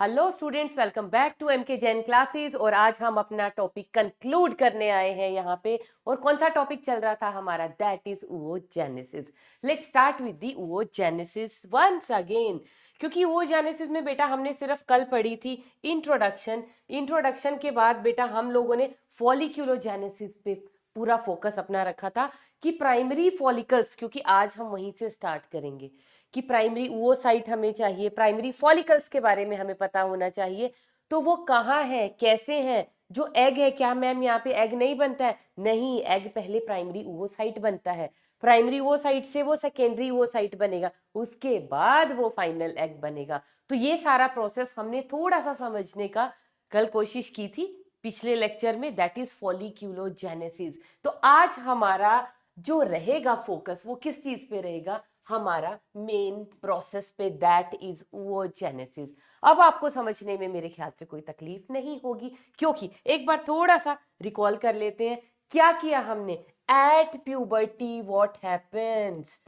Hello students, welcome back to MK Jain classes. और आज हम अपना टॉपिक कंक्लूड करने आए हैं यहाँ पे। और कौन सा टॉपिक चल रहा था हमारा? That is oogenesis। Let's start with the oogenesis once again, क्योंकि oogenesis में बेटा हमने सिर्फ कल पढ़ी थी इंट्रोडक्शन। इंट्रोडक्शन के बाद बेटा हम लोगों ने फॉलिक्यूलोजेनेसिस पे पूरा फोकस अपना रखा था कि प्राइमरी फॉलिकल्स, क्योंकि आज हम वहीं से स्टार्ट करेंगे कि प्राइमरी oocyte हमें चाहिए, प्राइमरी फॉलिकल्स के बारे में हमें पता होना चाहिए। तो वो कहाँ है, कैसे है? जो एग है, क्या मैम यहाँ पे एग नहीं बनता है? नहीं, एग पहले प्राइमरी oocyte बनता है, प्राइमरी oocyte से वो सेकेंडरी oocyte बनेगा, उसके बाद वो फाइनल एग बनेगा। तो ये सारा प्रोसेस हमने थोड़ा सा समझने का कल कोशिश की थी पिछले लेक्चर में, दैट इज फॉलिक्यूलोजेनेसिस। तो आज हमारा जो रहेगा फोकस वो किस चीज पे रहेगा? हमारा मेन प्रोसेस पे, दैट इज oogenesis। अब आपको समझने में मेरे ख्याल से कोई तकलीफ नहीं होगी, क्योंकि एक बार थोड़ा सा रिकॉल कर लेते हैं क्या किया हमने। At puberty what happens?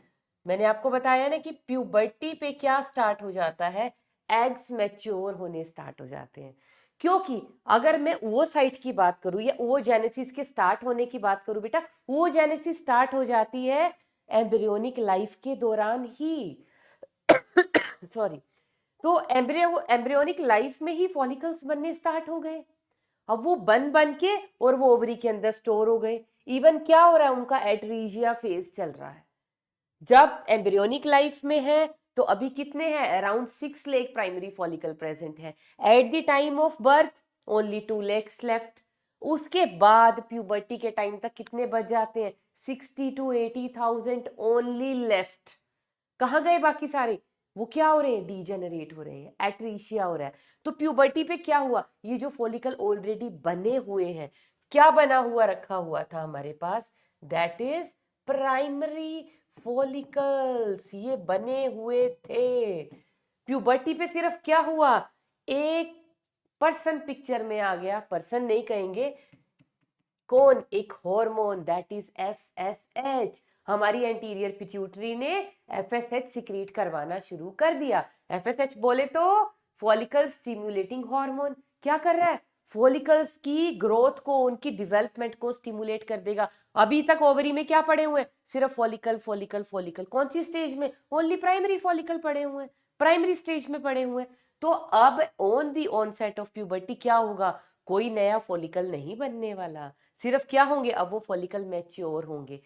मैंने आपको बताया ना कि प्यूबर्टी पे क्या स्टार्ट हो जाता है? एग्स मैच्योर होने स्टार्ट हो जाते हैं। क्योंकि अगर मैं oocyte की बात करूं या oogenesis के स्टार्ट होने की बात करूं बेटा, oogenesis स्टार्ट हो जाती है एम्ब्रियोनिक लाइफ के दौरान ही। सॉरी। तो एम्ब्रियोनिक लाइफ में ही फॉलिकल्स बनने स्टार्ट हो गए। अब वो बन बन के और वो ओवरी के अंदर स्टोर हो गए। इवन क्या हो रहा है, उनका एट्रीजिया फेज चल रहा है। जब एम्ब्रियोनिक लाइफ में है तो अभी कितने हैं? Around 6 lakh primary follicle present है। At the time of birth only 2 lakhs left. उसके बाद प्यूबर्टी के टाइम तक कितने बच जाते हैं? 60 to 80,000 ओनली लेफ्ट। कहाँ गए बाकी सारे? वो क्या हो रहे हैं? डीजेनरेट हो रहे हैं, एट्रीशिया हो रहा है। तो प्यूबर्टी पे क्या हुआ? ये जो फॉलिकल ऑलरेडी बने हुए हैं, क्या बना हुआ रखा हुआ था हमारे पास? दैट इज प्राइमरी फॉलिकल्स, ये बने हुए थे। प्यूबर्टी पे सिर्फ क्या हुआ? एक पर्सन पिक्चर में आ गया, पर्सन नहीं कहेंगे, कौन? एक हार्मोन, दैट इज एफएसएच। हमारी एंटीरियर पिट्यूटरी ने एफएसएच सिक्रीट करवाना शुरू कर दिया। एफएसएच बोले तो फॉलिकल स्टिमुलेटिंग हार्मोन। क्या कर रहा है? फॉलिकल्स की ग्रोथ को, उनकी डेवलपमेंट को स्टिमुलेट कर देगा। अभी तक ओवरी में क्या पड़े हुए हैं? सिर्फ फॉलिकल फॉलिकल फॉलिकल। कौन सी स्टेज में? ओनली प्राइमरी फॉलिकल पड़े हुए हैं, प्राइमरी स्टेज में पड़े हुए हैं। तो अब on the onset of puberty क्या होगा? कोई नया फॉलिकल नहीं बनने वाला, सिर्फ क्या होंगे? अब वो फॉलिकल मैच्योर होंगे।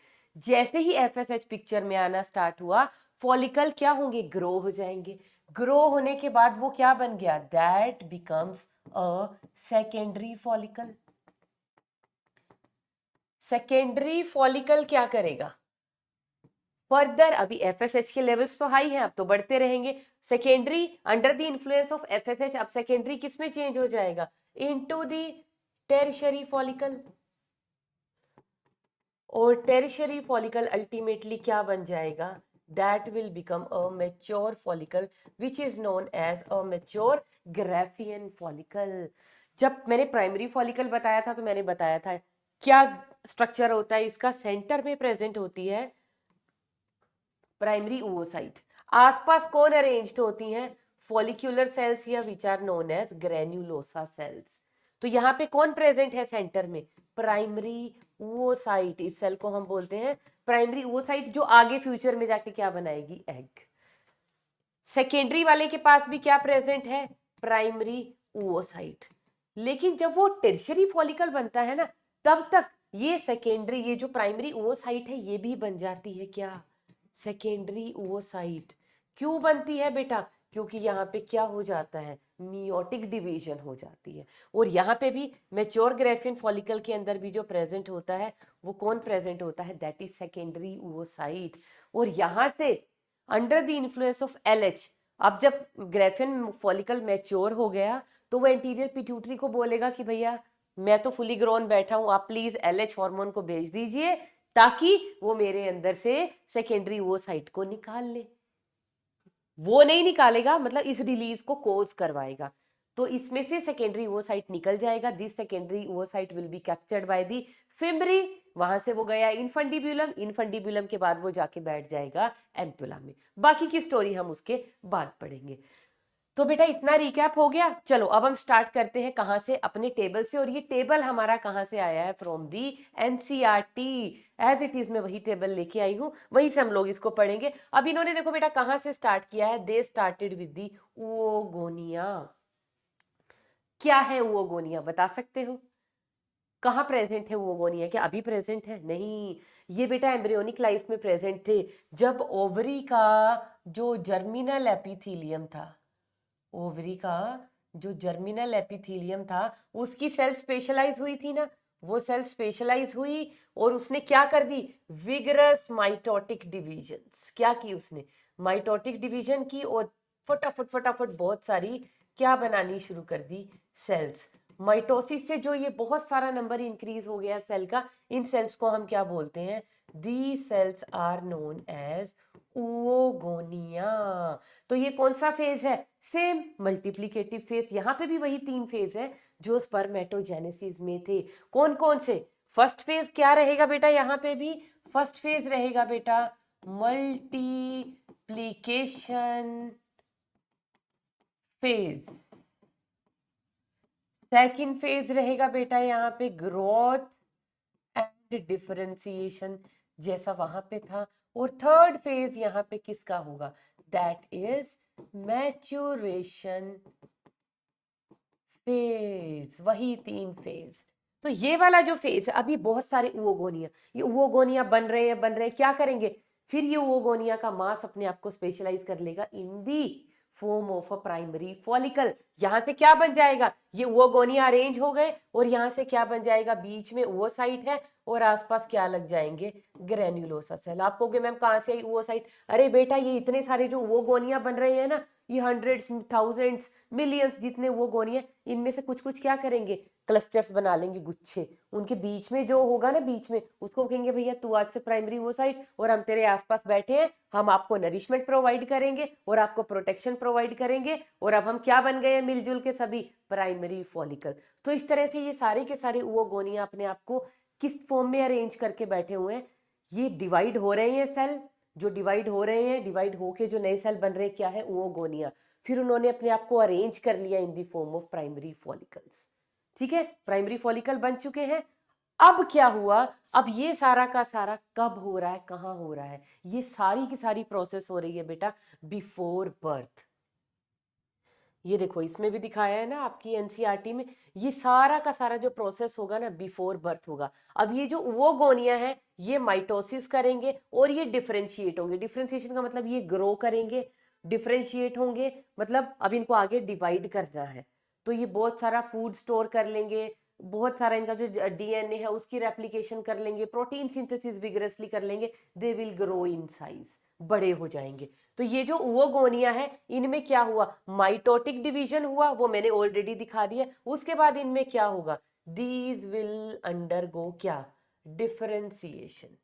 जैसे ही एफएसएच पिक्चर में आना स्टार्ट हुआ, फॉलिकल क्या होंगे? ग्रो हो जाएंगे। ग्रो होने के बाद वो क्या बन गया? That becomes a secondary follicle. Secondary follicle क्या करेगा? फर्दर, अभी एफएसएच के लेवल्स तो हाई हैं, अब तो बढ़ते रहेंगे। Secondary, under the influence of FSH, अब सेकेंडरी किस में चेंज हो जाएगा? Into the tertiary follicle. और टेरिशरी फॉलिकल अल्टीमेटली क्या बन जाएगा? That will become a mature follicle which is known as a mature Graafian follicle. जब मैंने प्राइमरी फॉलिकल बताया था तो मैंने बताया था क्या स्ट्रक्चर होता है इसका? सेंटर में प्रेजेंट होती है प्राइमरी oocyte। आसपास कौन अरेंज्ड होती हैं? फॉलिक्यूलर सेल्स या which are known as granulosa cells. तो यहाँ पे कौन प्रेजेंट है सेंटर में? Primary oocyte। इस सेल को हम बोलते हैं प्राइमरी oocyte, जो आगे फ्यूचर में जाके क्या बनाएगी? एग। सेकेंडरी वाले के पास भी क्या प्रेजेंट है? Primary oocyte। लेकिन जब वो टर्शियरी फॉलिकल बनता है ना, तब तक ये सेकेंडरी, ये जो प्राइमरी oocyte है, ये भी बन जाती है क्या? Secondary oocyte। क्यों बनती है बेटा? क्योंकि यहाँ पे क्या हो जाता है? मियोटिक डिवीजन हो जाती है। और यहाँ पे भी मैच्योर ग्राफियन फॉलिकल के अंदर भी जो प्रेजेंट होता है वो कौन प्रेजेंट होता है? That is secondary oocyte। और यहाँ से under the influence of LH, अब जब ग्राफियन फॉलिकल मैच्योर हो गया तो वो एंटीरियर पिट्यूटरी को बोलेगा कि भैया मैं तो फुली ग्रोन बैठा हूं, आप प्लीज एलएच हार्मोन को भेज दीजिए ताकि वो मेरे अंदर से सेकेंडरी oocyte को निकाल ले। वो नहीं निकालेगा, मतलब इस रिलीज को कोज करवाएगा। तो इसमें से सेकेंडरी oocyte निकल जाएगा। This secondary oocyte will be captured by the fimbriae. वहां से वो गया इनफंडिब्यूलम, इनफंडिब्यूलम के बाद वो जाके बैठ जाएगा एम्पुला में। बाकी की स्टोरी हम उसके बाद पढ़ेंगे। तो बेटा इतना रिकैप हो गया। चलो अब हम स्टार्ट करते हैं कहाँ से, अपने टेबल से। और ये टेबल हमारा कहाँ से आया है, from the NCERT. As it is मैं वही टेबल लेके आई हूँ, वहीं से हम लोग इसको पढ़ेंगे। अब इन्होंने देखो बेटा कहाँ से स्टार्ट किया है, they started with the oogonia. क्या है ओगोनिया, बता सकते हो? कहाँ प्रेजेंट है ओगोनिया? क्या अभी प्रेजेंट है? नहीं, ये बेटा एम्ब्रियोनिक लाइफ में प्रेजेंट थे, जब ओवरी का जो जर्मिनल एपिथीलियम था, ओवरी का जो जर्मिनल एपिथीलियम था, उसकी सेल स्पेशलाइज हुई थी ना, वो सेल स्पेशलाइज हुई और उसने क्या कर दी, विगरस माइटोटिक डिविजन्स। क्या की उसने, माइटोटिक डिवीजन की, और फटाफट फटाफट बहुत सारी क्या बनानी शुरू कर दी, सेल्स। माइटोसिस से जो ये बहुत सारा नंबर इंक्रीज हो गया सेल का, इन सेल्स को हम क्या बोलते हैं, the cells are known as oogonia। तो ये कौन सा फेज है, सेम मल्टीप्लिकेटिव फेज। यहां पे भी वही 3 फेज है जो स्पर्मेटोजेनेसिस में थे। कौन कौन से, फर्स्ट फेज क्या रहेगा बेटा, यहाँ पे भी फर्स्ट फेज रहेगा बेटा मल्टीप्लिकेशन फेज। सेकंड फेज रहेगा बेटा यहाँ पे ग्रोथ एंड डिफरेंशिएशन, जैसा वहां पे था। और थर्ड फेज यहाँ पे किसका होगा, दैट इज मैच्योरेशन फेज। वही 3 फेज। तो ये वाला जो फेज है, अभी बहुत सारे oogonia, ये oogonia बन रहे हैं, क्या करेंगे, फिर ये oogonia का मास अपने आप को स्पेशलाइज कर लेगा in the form of a primary follicle. यहां से क्या बन जाएगा, ये oogonia अरेंज हो गए, और यहां से क्या बन जाएगा, बीच में oocyte है, और आसपास क्या लग जाएंगे, ग्रेन्युलोसा सेल। आप कहोगे मैम कहां से आई oocyte, अरे बेटा ये इतने सारे जो oogonia बन रहे हैं ना, ये हंड्रेड्स थाउजेंड्स मिलियंस जितने oogonia, इनमें से कुछ कुछ क्या करेंगे, क्लस्टर्स बना लेंगे, गुच्छे। उनके बीच में जो होगा ना, बीच में, उसको कहेंगे भैया तू आज से प्राइमरी oocyte, और हम तेरे आसपास बैठे हैं, हम आपको नरिशमेंट प्रोवाइड करेंगे और आपको प्रोटेक्शन प्रोवाइड करेंगे, और अब हम क्या बन गए हैं मिलजुल के सभी, प्राइमरी फॉलिकल। तो इस तरह से ये सारे के सारे oogonia अपने आप को किस फॉर्म में अरेंज करके बैठे हुए हैं, ये डिवाइड हो रहे हैं सेल, जो डिवाइड हो रहे हैं, डिवाइड होके जो नए सेल बन रहे हैं, क्या है, oogonia। फिर उन्होंने अपने आप को अरेंज कर लिया in the form of primary follicles. ठीक है, प्राइमरी फॉलिकल बन चुके हैं। अब क्या हुआ, अब ये सारा का सारा कब हो रहा है, कहां हो रहा है, ये सारी की सारी प्रोसेस हो रही है बेटा बिफोर बर्थ। ये देखो इसमें भी दिखाया है ना आपकी एनसीईआरटी में, ये सारा का सारा जो प्रोसेस होगा ना बिफोर बर्थ होगा। अब ये जो oogonia है, ये माइटोसिस करेंगे और ये डिफरेंशिएट होंगे। डिफरेंशिएशन का मतलब ये ग्रो करेंगे, डिफरेंशिएट होंगे, मतलब अब इनको आगे डिवाइड करना है, तो ये बहुत सारा फूड स्टोर कर लेंगे, बहुत सारा इनका जो डीएनए है उसकी रेप्लिकेशन कर लेंगे, प्रोटीन सिंथेसिस विगरसली कर लेंगे, they will grow in size, बड़े हो जाएंगे। तो ये जो oogonia है, इनमें क्या हुआ, माइटोटिक डिवीजन हुआ, वो मैंने ऑलरेडी दिखा दिया। उसके बाद इनमें क्या होगा, दीज विल अंडरगो क्या, डिफरेंशिएशन।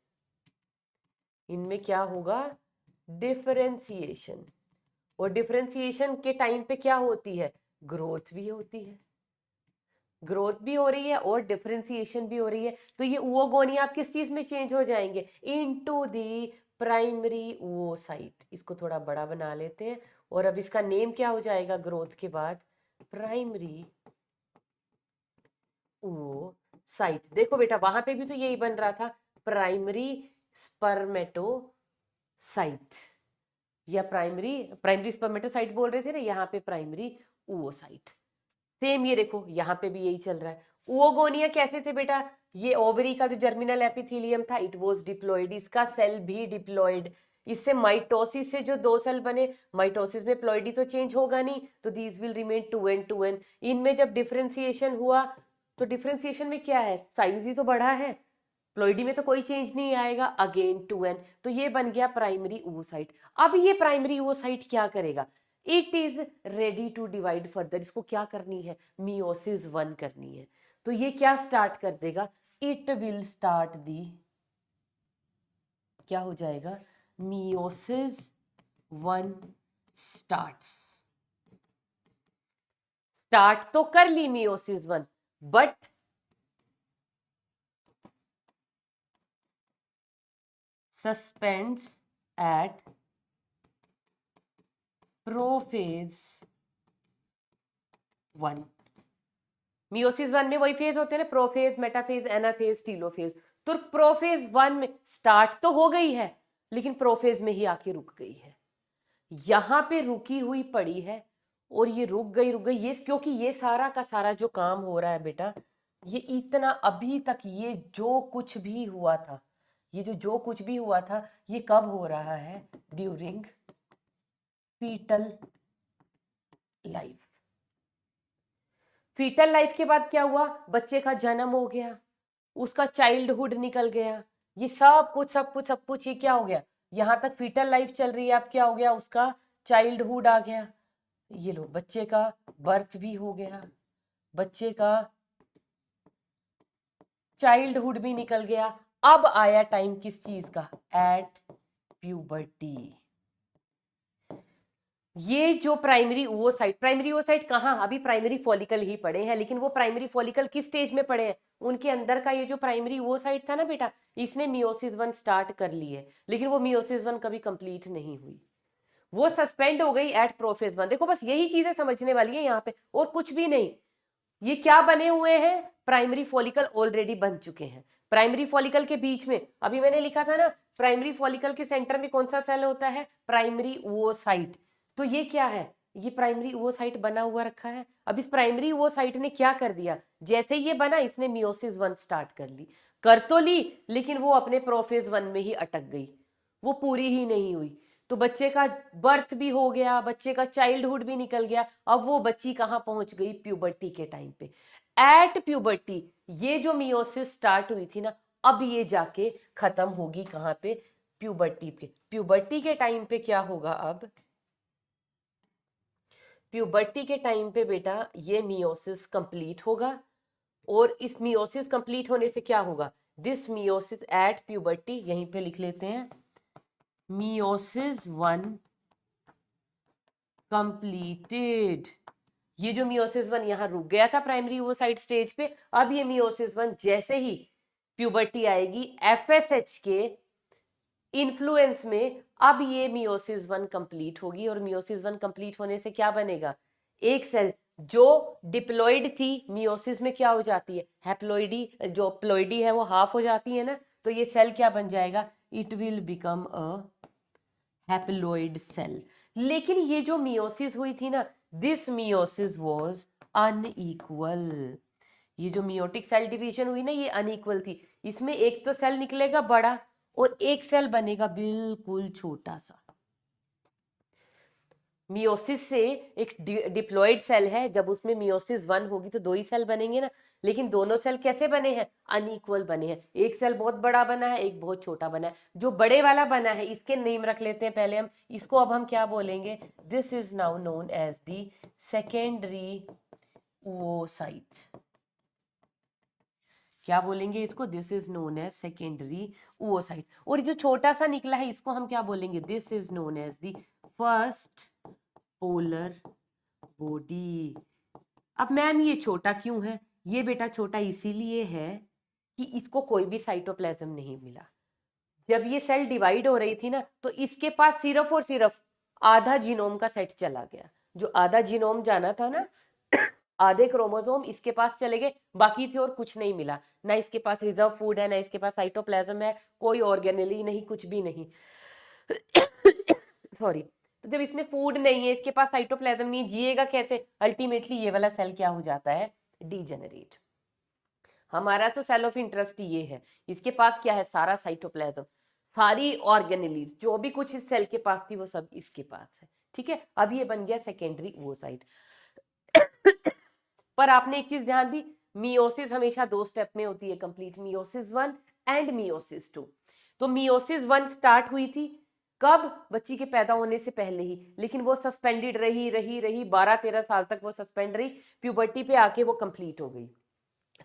इनमें क्या होगा, डिफरेंशिएशन। और डिफरेंशिएशन के टाइम पे क्या होती है, ग्रोथ भी होती है, ग्रोथ भी हो रही है और डिफरेंशिएशन भी हो रही है। तो ये oogonia आप किस चीज में चेंज हो जाएंगे, इनटू दी प्राइमरी oocyte। इसको थोड़ा बड़ा बना लेते हैं, और अब इसका नेम क्या हो जाएगा ग्रोथ के बाद, प्राइमरी oocyte। देखो बेटा वहां पे भी तो यही बन रहा था, प्राइमरी स्पर्मेटोसाइट, या प्राइमरी प्राइमरी स्पर्मेटोसाइट बोल रहे थे ना, यहाँ पे प्राइमरी oocyte। सेम ये देखो यहाँ पे भी यही चल रहा है। oogonia कैसे थे बेटा, ये ओवरी का जो जर्मिनल एपिथेलियम था, इट वाज डिप्लॉयड, इसका सेल भी डिप्लॉयड। इससे माइटोसिस से जो 2 सेल बने, माइटोसिस में प्लॉइडी तो चेंज होगा नहीं, तो these will remain 2n 2n। इनमें जब डिफरेंशिएशन हुआ, तो डिफरेंशिएशन में क्या है, साइज ही तो बढ़ा है, प्लॉइडी में तो कोई चेंज नहीं आएगा, अगेन 2n। तो ये बन गया प्राइमरी oocyte। अब ये प्राइमरी oocyte क्या करेगा, it is ready to divide further. इसको क्या करनी है, मियोसिस 1 करनी है। तो ये क्या स्टार्ट कर देगा, इट विल स्टार्ट दी, क्या हो जाएगा, मियोसिस 1 स्टार्ट्स। स्टार्ट तो कर ली meiosis 1, but suspends at prophase one. Meiosis one में वही फेज होते हैं ना, प्रोफेज, मेटाफेज, एनाफेज, टीलोफेज। तो प्रोफेज वन में स्टार्ट तो हो गई है, लेकिन प्रोफेज में ही आके रुक गई है, यहां पे रुकी हुई पड़ी है। और ये रुक गई ये क्योंकि ये सारा का सारा जो काम हो रहा है बेटा, ये इतना अभी तक ये जो कुछ भी हुआ था, ये जो कुछ भी हुआ था, ये कब हो रहा है? During foetal life. Foetal life के बाद क्या हुआ? बच्चे का जन्म हो गया, उसका चाइल्डहुड निकल गया, ये सब कुछ ये क्या हो गया? यहां तक फीटल लाइफ चल रही है, अब क्या हो गया? उसका चाइल्डहुड आ गया। ये लो, बच्चे का बर्थ भी हो गया, बच्चे का चाइल्डहुड भी निकल गया। अब आया टाइम किस चीज का? At puberty. ये जो प्राइमरी ओसाइट कहाँ? अभी प्राइमरी फॉलिकल ही पड़े हैं, लेकिन वो प्राइमरी फॉलिकल किस स्टेज में पड़े हैं? उनके अंदर का ये जो प्राइमरी ओसाइट था ना बेटा, इसने मियोसिस वन स्टार्ट कर ली है, लेकिन वो मियोसिस वन कभी कंप्लीट नहीं हुई, वो सस्पेंड हो गई एट प्रोफेज वन। देखो बस यही चीजें समझने वाली है यहाँ पे, और कुछ भी नहीं। ये क्या बने हुए हैं? प्राइमरी फॉलिकल ऑलरेडी बन चुके हैं। प्राइमरी फॉलिकल के बीच में अभी मैंने लिखा था ना, प्राइमरी फॉलिकल के सेंटर में कौन सा सेल होता है? Primary oocyte. तो ये क्या है? ये प्राइमरी ओसाइट बना हुआ रखा है। अब इस प्राइमरी ओसाइट ने क्या कर दिया? जैसे ये बना, इसने मियोसिस वन स्टार्ट कर ली, कर तो ली, लेकिन वो अपने प्रोफेज वन में ही अटक गई, वो पूरी ही नहीं हुई। तो बच्चे का बर्थ भी हो गया, बच्चे का चाइल्डहुड भी निकल गया, अब वो बच्ची कहाँ पहुंच गई? प्यूबर्टी के टाइम पे। एट प्यूबर्टी ये जो मियोसिस स्टार्ट हुई थी ना, अब ये जाके खत्म होगी कहाँ पे? प्यूबर्टी पे। प्यूबर्टी के टाइम पे क्या होगा? अब प्यूबर्टी के टाइम पे बेटा ये मियोसिस कंप्लीट होगा, और इस मियोसिस कंप्लीट होने से क्या होगा? दिस मियोसिस एट प्यूबर्टी, यहीं पे लिख लेते हैं, मियोसिस वन कंप्लीटेड। ये जो मियोसिस वन यहाँ रुक गया था प्राइमरी ओसाइट स्टेज पे, अब ये मियोसिस वन जैसे ही प्यूबर्टी आएगी एफएसएच के इन्फ्लुएंस में, अब ये मियोसिस वन कंप्लीट होगी, और मियोसिस वन कंप्लीट होने से क्या बनेगा? एक सेल जो डिप्लॉइड थी मियोसिस में क्या हो जाती है? हैप्लॉइडी, जो प्लॉइडी है वो हाफ हो जाती है ना, तो ये सेल क्या बन जाएगा? It will become a haploid cell. लेकिन ये जो मियोसिस हुई थी ना, दिस मियोसिस वाज अनइक्वल। ये जो मियोटिक सेल डिवीजन हुई ना, ये अनइक्वल थी। इसमें एक तो सेल निकलेगा बड़ा, और एक सेल बनेगा बिल्कुल छोटा सा। मियोसिस से एक डिप्लॉइड सेल है, जब उसमें मियोसिस वन होगी तो दो ही सेल बनेंगे ना, लेकिन दोनों सेल कैसे बने हैं? अनइक्वल बने हैं। एक सेल बहुत बड़ा बना है, एक बहुत छोटा बना है। जो बड़े वाला बना है, इसके नेम रख लेते हैं पहले हम इसको। अब हम क्या बोलेंगे? This is now known as the secondary oocyte। क्या बोलेंगे इसको? This is known as secondary oocyte। और जो छोटा सा निकला है, इसको हम क्या बोलेंगे? This is known as the first polar body. अब मैम ये छोटा क्यों है? ये बेटा छोटा इसीलिए है कि इसको कोई भी साइटोप्लाज्म नहीं मिला। जब ये सेल डिवाइड हो रही थी ना, तो इसके पास सिर्फ और सिर्फ आधा जीनोम का सेट चला गया। जो आधा जीनोम जाना था ना, आधे क्रोमोसोम इसके पास चले गए, बाकी से और कुछ नहीं मिला। ना इसके पास रिजर्व फूड है, ना इसके पास साइटोप्लाज्म है, कोई ऑर्गेनेली नहीं, कुछ भी नहीं। सॉरी। तो जब इसमें फूड नहीं है, इसके पास साइटोप्लाज्म नहीं, जिएगा कैसे? अल्टीमेटली ये वाला सेल क्या हो जाता है? डीजेनरेट। हमारा तो सेल ऑफ इंटरेस्ट ये है, इसके पास क्या है? सारा साइटोप्लाज्म, सारी ऑर्गेनेलीज, जो भी कुछ इस सेल के पास थी वो सब इसके पास है। ठीक है, अब ये बन गया सेकेंडरी oocyte। पर आपने एक चीज ध्यान दी, मियोसिस हमेशा दो स्टेप में होती है complete, meiosis one and meiosis two. तो मियोसिस वन स्टार्ट हुई थी कब? बच्ची के पैदा होने से पहले ही, लेकिन वो सस्पेंडेड रही रही रही 12-13 साल तक वो सस्पेंड रही, प्यूबर्टी पे आके वो कंप्लीट हो गई,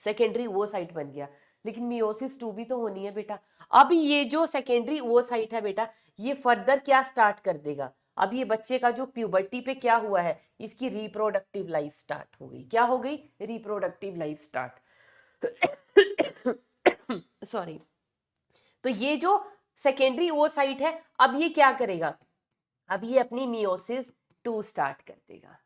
सेकेंडरी oocyte बन गया। लेकिन मियोसिस टू भी तो होनी है बेटा। अब ये जो सेकेंडरी oocyte है बेटा, ये फर्दर क्या स्टार्ट कर देगा? अब ये बच्चे का जो प्यूबर्टी पे क्या हुआ है, इसकी रिप्रोडक्टिव लाइफ स्टार्ट हो गई। क्या हो गई? Reproductive life start. सॉरी। तो ये जो सेकेंडरी oocyte है, अब ये क्या करेगा? अब ये अपनी मियोसिस टू स्टार्ट कर देगा।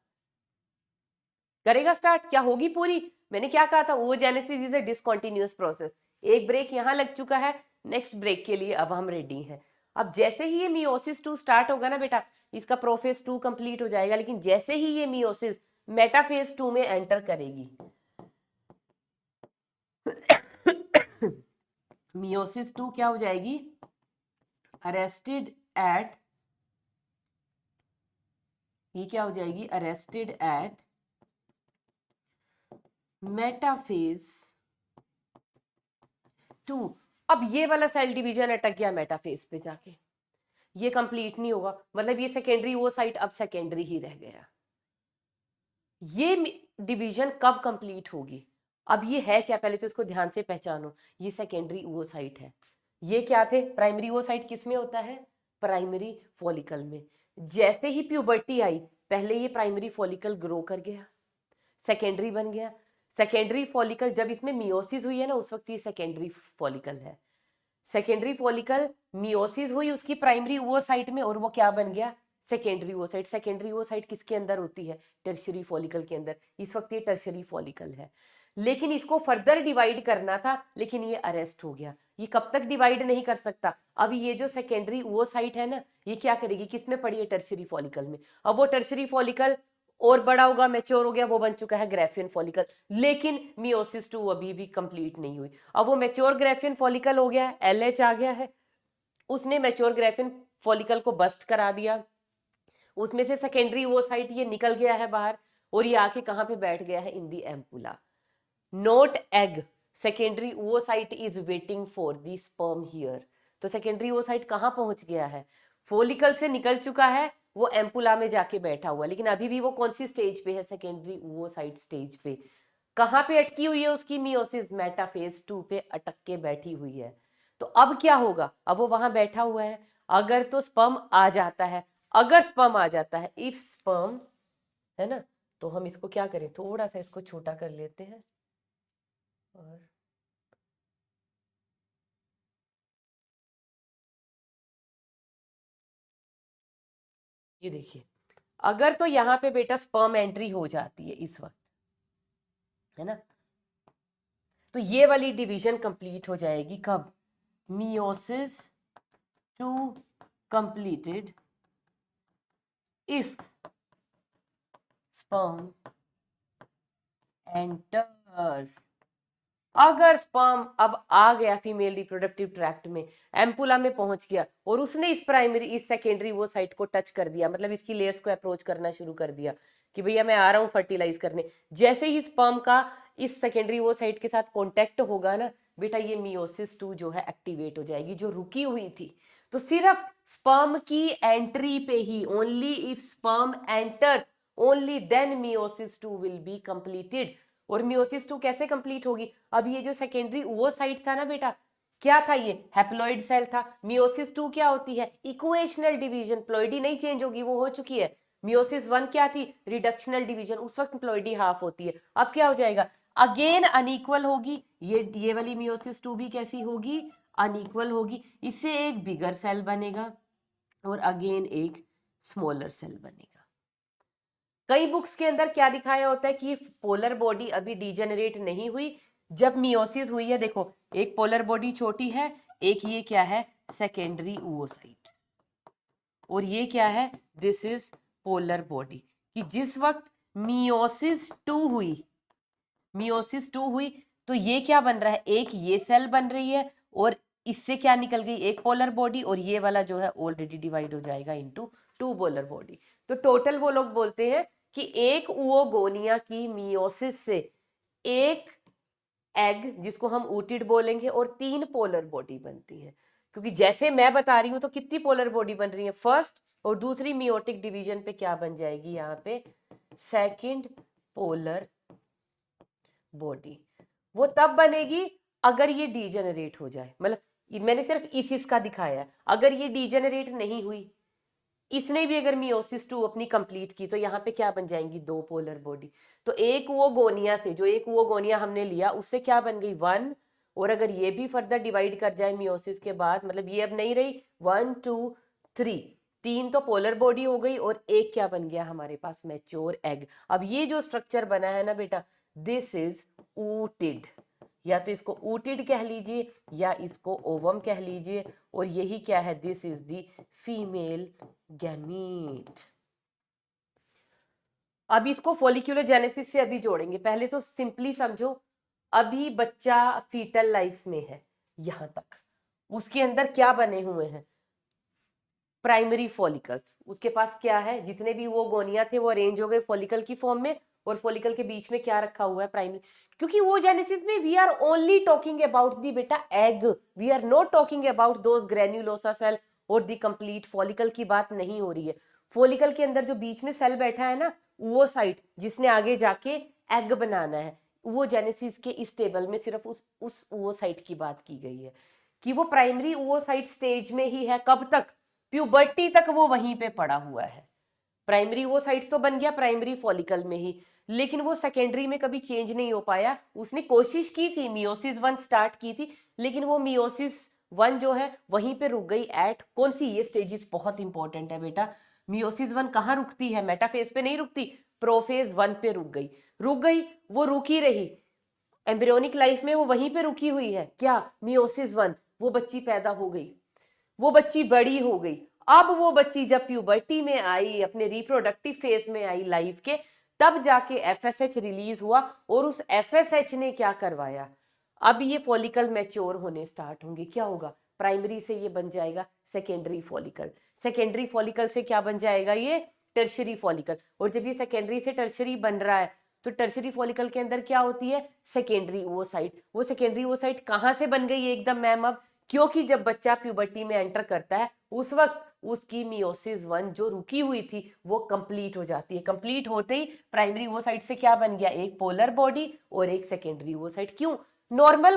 करेगा स्टार्ट, क्या होगी पूरी? मैंने क्या कहा था, oogenesis is a discontinuous process. एक ब्रेक यहां लग चुका है, नेक्स्ट ब्रेक के लिए अब हम रेडी हैं। अब जैसे ही ये मियोसिस 2 स्टार्ट होगा ना बेटा, इसका प्रोफेज 2 कंप्लीट हो जाएगा, लेकिन जैसे ही ये मियोसिस मेटाफेज 2 में एंटर करेगी मियोसिस 2 क्या हो जाएगी? अरेस्टेड एट, ये क्या हो जाएगी? Arrested at metaphase 2। अब ये वाला सेल डिवीजन अटक गया मेटाफेज पे जाके, ये कंप्लीट नहीं होगा, मतलब ये सेकेंडरी वो साइट अब सेकेंडरी ही रह गया। ये डिवीजन कब कंप्लीट होगी? अब ये है क्या, पहले तो इसको ध्यान से पहचानो। ये सेकेंडरी वो साइट है, ये क्या थे? प्राइमरी वो साइट किस में होता है? प्राइमरी फॉलिकल में। जैसे ही प्यूबर्टी आई, पहले ये प्राइमरी फॉलिकल ग्रो कर गया, सेकेंडरी बन गया। सेकेंडरी फॉलिकल जब इसमें मियोसिस हुई है ना, उस वक्त ये सेकेंडरी फॉलिकल है। सेकेंडरी फॉलिकल मियोसिस हुई उसकी प्राइमरी ओवोसाइट में, और वो क्या बन गया? सेकेंडरी ओवोसाइट। सेकेंडरी ओवोसाइट किसके अंदर होती है? टर्शियरी फॉलिकल के अंदर। इस वक्त ये टर्शियरी फॉलिकल है, लेकिन इसको फर्दर डिवाइड करना था, लेकिन ये अरेस्ट हो गया। ये कब तक डिवाइड नहीं कर सकता? अब ये जो सेकेंडरी ओवोसाइट है ना, ये क्या करेगी? किसमें पड़ी है? टर्शियरी फॉलिकल में। अब वो टर्शियरी फॉलिकल और बड़ा होगा, मैच्योर हो गया, वो बन चुका है ग्राफियन फॉलिकल, लेकिन मियोसिस 2 अभी भी कंप्लीट नहीं हुई। अब वो मैच्योर ग्राफियन फॉलिकल हो गया, एलएच आ गया है, उसने मैच्योर ग्राफियन फॉलिकल को बस्ट करा दिया, उसमें से सेकेंडरी ओवोसाइट ये निकल गया है बाहर, और ये आके कहां पे बैठ गया है? In the ampulla. Not egg, secondary oocyte is waiting for the sperm here. तो सेकेंडरी ओवोसाइट कहां पहुंच गया है? फॉलिकल से निकल चुका है, वो एम्पुला में जाके बैठा हुआ, लेकिन अभी भी वो कौन सी स्टेज पे है? सेकेंडरी ओवोसाइट स्टेज पे। कहां पे अटकी हुई है उसकी मियोसिस? मेटाफेज 2 पे अटक के बैठी हुई है। तो अब क्या होगा? अब वो वहां बैठा हुआ है, अगर तो स्पर्म आ जाता है, अगर स्पर्म आ जाता है, इफ स्पर्म, है ना, तो हम इसको क्या करें, थोड़ा सा इसको छोटा कर लेते हैं, और ये देखिए, अगर तो यहाँ पे बेटा स्पर्म एंट्री हो जाती है इस वक्त, है ना, तो ये वाली डिवीजन कंप्लीट हो जाएगी कब? Meiosis 2 completed if sperm enters. अगर स्पर्म अब आ गया फीमेल रिप्रोडक्टिव ट्रैक्ट में, एम्पुला में पहुंच गया, और उसने इस प्राइमरी, इस सेकेंडरी वो साइट को टच कर दिया, मतलब इसकी लेयर्स को अप्रोच करना शुरू कर दिया कि भैया मैं आ रहा हूँ फर्टिलाइज करने। जैसे ही स्पर्म का इस सेकेंडरी वो साइट के साथ कॉन्टेक्ट होगा ना बेटा, ये मियोसिस 2 जो है एक्टिवेट हो जाएगी, जो रुकी हुई थी। तो सिर्फ स्पर्म की एंट्री पे ही, only if sperm enters, only then meiosis 2 will be completed. और मियोसिस 2 कैसे कंप्लीट होगी? अब ये जो सेकेंडरी ओवोसाइट था ना बेटा, क्या था? ये हैप्लॉइड सेल था। मियोसिस 2 क्या होती है? Equational division. प्लॉइडी नहीं चेंज होगी, वो हो चुकी है। मियोसिस 1 क्या थी? रिडक्शनल डिवीजन, उस वक्त प्लॉइडी हाफ होती है। अब क्या हो जाएगा? अगेन अनइक्वल होगी, ये वाली मियोसिस 2 भी कैसी होगी? अनइक्वल होगी। इससे एक बिगर सेल बनेगा और अगेन एक स्मॉलर सेल बनेगा। कई बुक्स के अंदर क्या दिखाया होता है कि पोलर बॉडी अभी डिजेनरेट नहीं हुई, जब मियोसिस हुई है। देखो, एक पोलर बॉडी छोटी है, एक ये क्या है? सेकेंडरी oocyte, और ये क्या है? This is polar body. कि जिस वक्त मियोसिस 2 हुई, मियोसिस 2 हुई, तो ये क्या बन रहा है? एक ये सेल बन रही है, और इससे क्या निकल गई? एक पोलर बॉडी, और ये वाला जो है ऑलरेडी डिवाइड हो जाएगा इनटू 2 पोलर बॉडी। तो टोटल वो लोग बोलते हैं कि एक oogonia की मियोसिस से एक एग, जिसको हम ऊटिड बोलेंगे, और 3 पोलर बॉडी बनती है। क्योंकि जैसे मैं बता रही हूं, तो कितनी पोलर बॉडी बन रही है? फर्स्ट और दूसरी मियोटिक डिवीजन पे क्या बन जाएगी यहाँ पे? Second polar body. वो तब बनेगी अगर ये डीजेनरेट हो जाए, मतलब मैंने सिर्फ इस का दिखाया है। अगर ये डीजेनरेट नहीं हुई, इसने भी अगर मियोसिस 2 अपनी कंप्लीट की, तो यहाँ पे क्या बन जाएंगी? 2 पोलर बॉडी। तो एक वो गोनिया से, जो एक वो गोनिया हमने लिया, उससे क्या बन गई? 1। और अगर ये भी फर्दर डिवाइड कर जाए मियोसिस के बाद, मतलब ये अब नहीं रही 1 2 3, 3 तो पोलर बॉडी हो गई और एक क्या बन गया हमारे पास, मैच्योर एग। अब ये जो स्ट्रक्चर बना है ना बेटा, दिस इज ऊटिड, या तो इसको ऊटिड कह लीजिए या इसको ओवम कह लीजिए, और यही क्या है, this is the female gamete. अब इसको फॉलिक्यूलर जेनेसिस से अभी जोड़ेंगे। पहले तो सिंपली समझो, अभी बच्चा फीटल लाइफ में है, यहां तक उसके अंदर क्या बने हुए हैं, प्राइमरी फॉलिकल्स। उसके पास क्या है, जितने भी वो गोनिया थे वो अरेंज हो गए फॉलिकल की फॉर्म में, और फॉलिकल के बीच में क्या रखा हुआ है, प्राइमरी। क्योंकि वो जेनेसिस में we are only talking about the बेटा egg, we are not talking about those granulosa cell और दी कंप्लीट फॉलिकल की बात नहीं हो रही है। फॉलिकल के अंदर जो बीच में सेल बैठा है ना, वो साइट जिसने आगे जाके एग बनाना है, वो जेनेसिस के इस टेबल में सिर्फ उस वो साइट की बात की गई है कि वो प्राइमरी वो साइट स्टेज में ही है। कब तक, प्यूबर्टी तक वो वहीं पे पड़ा हुआ है। प्राइमरी वो साइट तो बन गया प्राइमरी फॉलिकल में ही, लेकिन वो सेकेंडरी में कभी चेंज नहीं हो पाया। उसने कोशिश की थी, मियोसिस 1 स्टार्ट की थी, लेकिन वो मियोसिस 1 जो है वहीं पे रुक गई। एट कौन सी, ये स्टेजेस बहुत इंपॉर्टेंट है बेटा। मियोसिस 1 कहाँ रुकती है, मेटाफेज पे नहीं रुकती, प्रोफेज 1 पे रुक गई। रुक गई, वो रुकी रही एम्ब्रियोनिक लाइफ में, वो वहीं पे रुकी हुई है। क्या, मियोसिस 1, वो बच्ची पैदा हो गई, वो बच्ची बड़ी हो गई। अब वो बच्ची जब प्यूबर्टी में आई, अपने रिप्रोडक्टिव फेज में आई लाइफ के, तब जाके एफएसएच रिलीज हुआ, और उस एफएसएच ने क्या करवाया, अब ये फॉलिकल मैच्योर होने स्टार्ट होंगे। क्या होगा, प्राइमरी से ये बन जाएगा सेकेंडरी फॉलिकल, सेकेंडरी फॉलिकल से क्या बन जाएगा, ये टर्शरी फॉलिकल। और जब ये सेकेंडरी से टर्शरी बन रहा है, तो टर्शरी फॉलिकल के अंदर क्या होती है, सेकेंडरी ओसाइट। वो सेकेंडरी ओसाइट कहाँ से बन गई एकदम मैम, अब क्योंकि जब बच्चा प्यूबर्टी में एंटर करता है, उस वक्त उसकी मियोसिस 1 जो रुकी हुई थी वो कंप्लीट हो जाती है। कंप्लीट होते ही प्राइमरी ओसाइट से क्या बन गया, एक पोलर बॉडी और एक सेकेंडरी ओसाइट। क्यों, नॉर्मल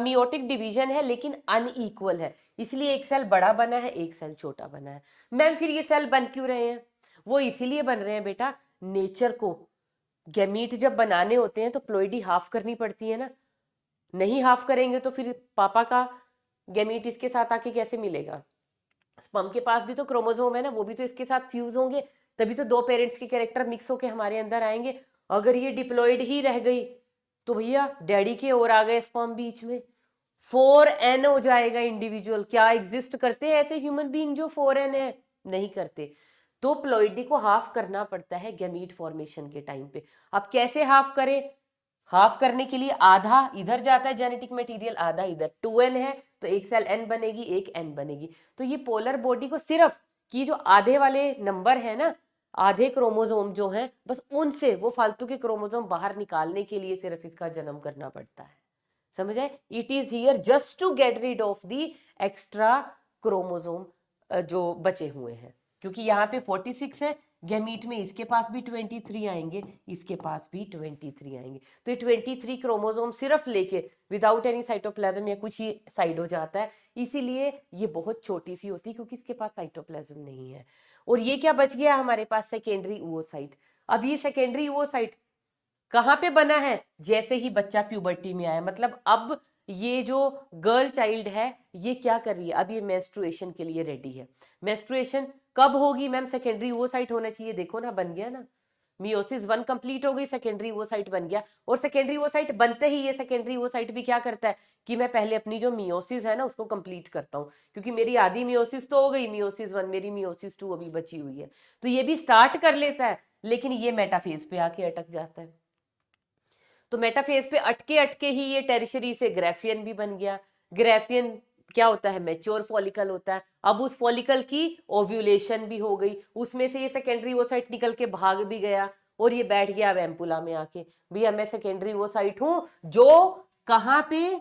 मियोटिक डिवीजन है लेकिन अनइक्वल है, इसलिए एक सेल बड़ा बना है, एक सेल छोटा बना है। मैम फिर ये सेल बन क्यों रहे हैं, वो इसीलिए बन रहे हैं बेटा, नेचर को गैमीट जब बनाने होते हैं तो प्लोइडी हाफ करनी पड़ती है ना, नहीं हाफ करेंगे तो फिर पापा का गैमीट इसके साथ आके कैसे मिलेगा। स्पर्म के पास भी तो क्रोमोसोम है ना, वो भी तो इसके साथ फ्यूज होंगे, तभी तो दो पेरेंट्स के कैरेक्टर मिक्स होके हमारे अंदर आएंगे। अगर ये डिप्लॉयड ही रह गई तो भैया डैडी के और आ गए स्पर्म बीच में, 4n हो जाएगा इंडिविजुअल। क्या एग्जिस्ट करते हैं ऐसे ह्यूमन बीइंग जो 4n है, नहीं करते। तो प्लॉइडी को हाफ करना पड़ता है गैमीट फॉर्मेशन के टाइम पे। अब कैसे हाफ करें, हाफ करने के लिए आधा इधर जाता है जेनेटिक मटेरियल, आधा इधर, 2n है तो एक सेल n बनेगी, एक n बनेगी। तो ये पोलर बॉडी को सिर्फ कि जो आधे वाले नंबर है ना, आधे क्रोमोसोम जो हैं, बस उनसे वो फालतू के क्रोमोसोम बाहर निकालने के लिए सिर्फ इसका जन्म करना पड़ता है। समझ आए, it is here just to get rid of the extra chromosome जो बचे हुए हैं। क्योंकि यहाँ पे 46 है, गैमीट में इसके पास भी 23 आएंगे, इसके पास भी 23 आएंगे। तो ये 23 क्रोमोसोम सिर्फ लेके विदाउट एनी साइटोप्लाज्म या कुछ ही साइड हो जाता है, इसीलिए ये बहुत छोटी सी होती है क्योंकि इसके पास साइटोप्लाज्म नहीं है। और ये क्या बच गया हमारे पास, सेकेंडरी oocyte। अब ये सेकेंडरी oocyte कहाँ पे बना है, जैसे ही बच्चा प्यूबर्टी में आया, मतलब अब ये जो गर्ल चाइल्ड है ये क्या कर रही है, अब ये मेंस्ट्रुएशन के लिए रेडी है। मेंस्ट्रुएशन कब होगी मैम, सेकेंडरी oocyte होना चाहिए, देखो ना बन गया ना, मियोसिस 1 कंप्लीट हो गई, सेकेंडरी oocyte बन गया। और सेकेंडरी oocyte बनते ही ये सेकेंडरी oocyte भी क्या करता है कि मैं पहले अपनी जो मियोसिस है ना उसको कंप्लीट करता हूँ, क्योंकि मेरी आधी मियोसिस तो हो गई, मियोसिस 1, मेरी मियोसिस 2 अभी बची हुई है, तो ये भी स्टार्ट कर लेता है, लेकिन ये मेटाफेज पे आके अटक जाता है। तो मेटाफेज पे अटके अटके ही ये टेरिशरी से ग्रेफियन भी बन गया। ग्रेफियन क्या होता है, मैच्योर फॉलिकल होता है। अब उस फॉलिकल की ओव्यूलेशन भी हो गई, उसमें से ये सेकेंडरी ओसाइट निकल के भाग भी गया और ये बैठ गया एम्पुला में आके, भैया मैं सेकेंडरी ओसाइट हूं जो कहाँ पे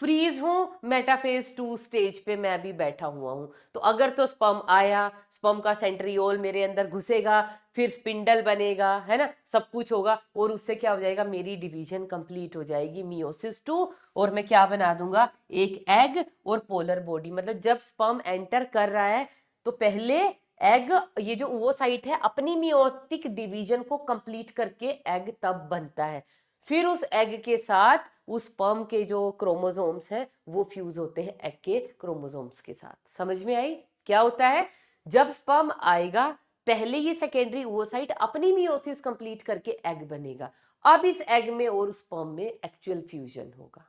फ्रीज हूं, मेटाफेज 2 स्टेज पे मैं भी बैठा हुआ हूं। तो अगर तो स्पर्म आया, स्पर्म का सेंट्रियोल मेरे अंदर घुसेगा, फिर स्पिंडल बनेगा, है ना, सब कुछ होगा, और उससे क्या हो जाएगा, मेरी डिवीजन कंप्लीट हो जाएगी, मियोसिस 2, और मैं क्या बना दूंगा, एक एग और पोलर बॉडी। मतलब जब स्पर्म एंटर कर रहा है तो पहले एग, ये जो oocyte है, अपनी मियोटिक डिवीजन को कंप्लीट करके एग तब बनता है। फिर उस एग के साथ उस स्पर्म के जो क्रोमोसोम्स हैं वो फ्यूज होते हैं एग के क्रोमोसोम्स के साथ। समझ में आई क्या होता है, जब स्पर्म आएगा पहले ये सेकेंडरी ओवोसाइट अपनी मियोसिस कंप्लीट करके एग बनेगा। अब इस एग में और स्पर्म में एक्चुअल फ्यूजन होगा।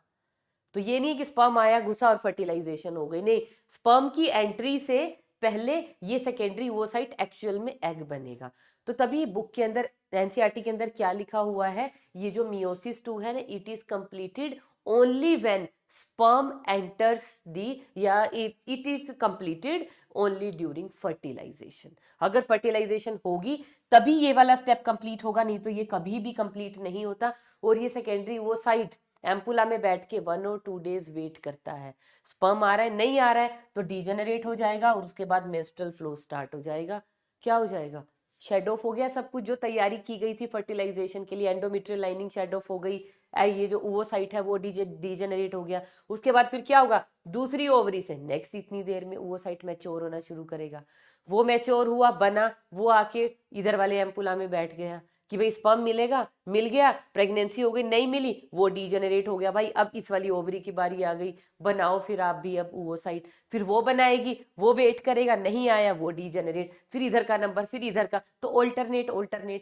तो ये नहीं कि स्पर्म आया घुसा और फर्टिलाइजेशन हो गई, नहीं, स्पर्म की एंट्री से पहले ये सेकेंडरी ओवोसाइट एक्चुअल में एग बनेगा। तो तभी बुक के अंदर एनसीईआरटी के अंदर क्या लिखा हुआ है, ये जो मियोसिस 2 है ना, it is completed only when sperm enters the, या it is completed only during fertilisation. अगर फर्टिलाइजेशन होगी तभी ये वाला स्टेप कंप्लीट होगा, नहीं तो ये कभी भी कंप्लीट नहीं होता। और ये सेकेंडरी ओवोसाइट एम्पुला में बैठ के 1 और 2 डेज वेट करता है। स्पर्म आ रहा है, नहीं आ रहा है तो डीजेनरेट हो जाएगा और उसके बाद मेंस्ट्रुअल फ्लो स्टार्ट हो जाएगा। क्या हो जाएगा? शेड ऑफ हो गया सब कुछ जो तैयारी की गई थी फर्टिलाइजेशन के लिए, एंडोमेट्रियल लाइनिंग शेड ऑफ हो गई, ये जो ओवोसाइट है वो डीजेनरेट हो गया। उसके बाद फिर क्या होगा? दूसरी ओवरी से नेक्स्ट इतनी देर में ओवोसाइट मैच्योर होना शुरू करेगा। वो मैच्योर हुआ, बना, वो आके इधर वाले एम्पुला में बैठ गया कि भाई स्पर्म मिलेगा, मिल गया, प्रेगनेंसी हो गई, नहीं मिली, वो डीजेनरेट हो गया। भाई अब इस वाली ओवरी की बारी आ गई, बनाओ फिर आप भी अब ओवोसाइट, फिर वो बनाएगी, वो वेट करेगा, नहीं आया वो डीजेनरेट, फिर इधर का नंबर, फिर इधर का, तो ऑल्टरनेट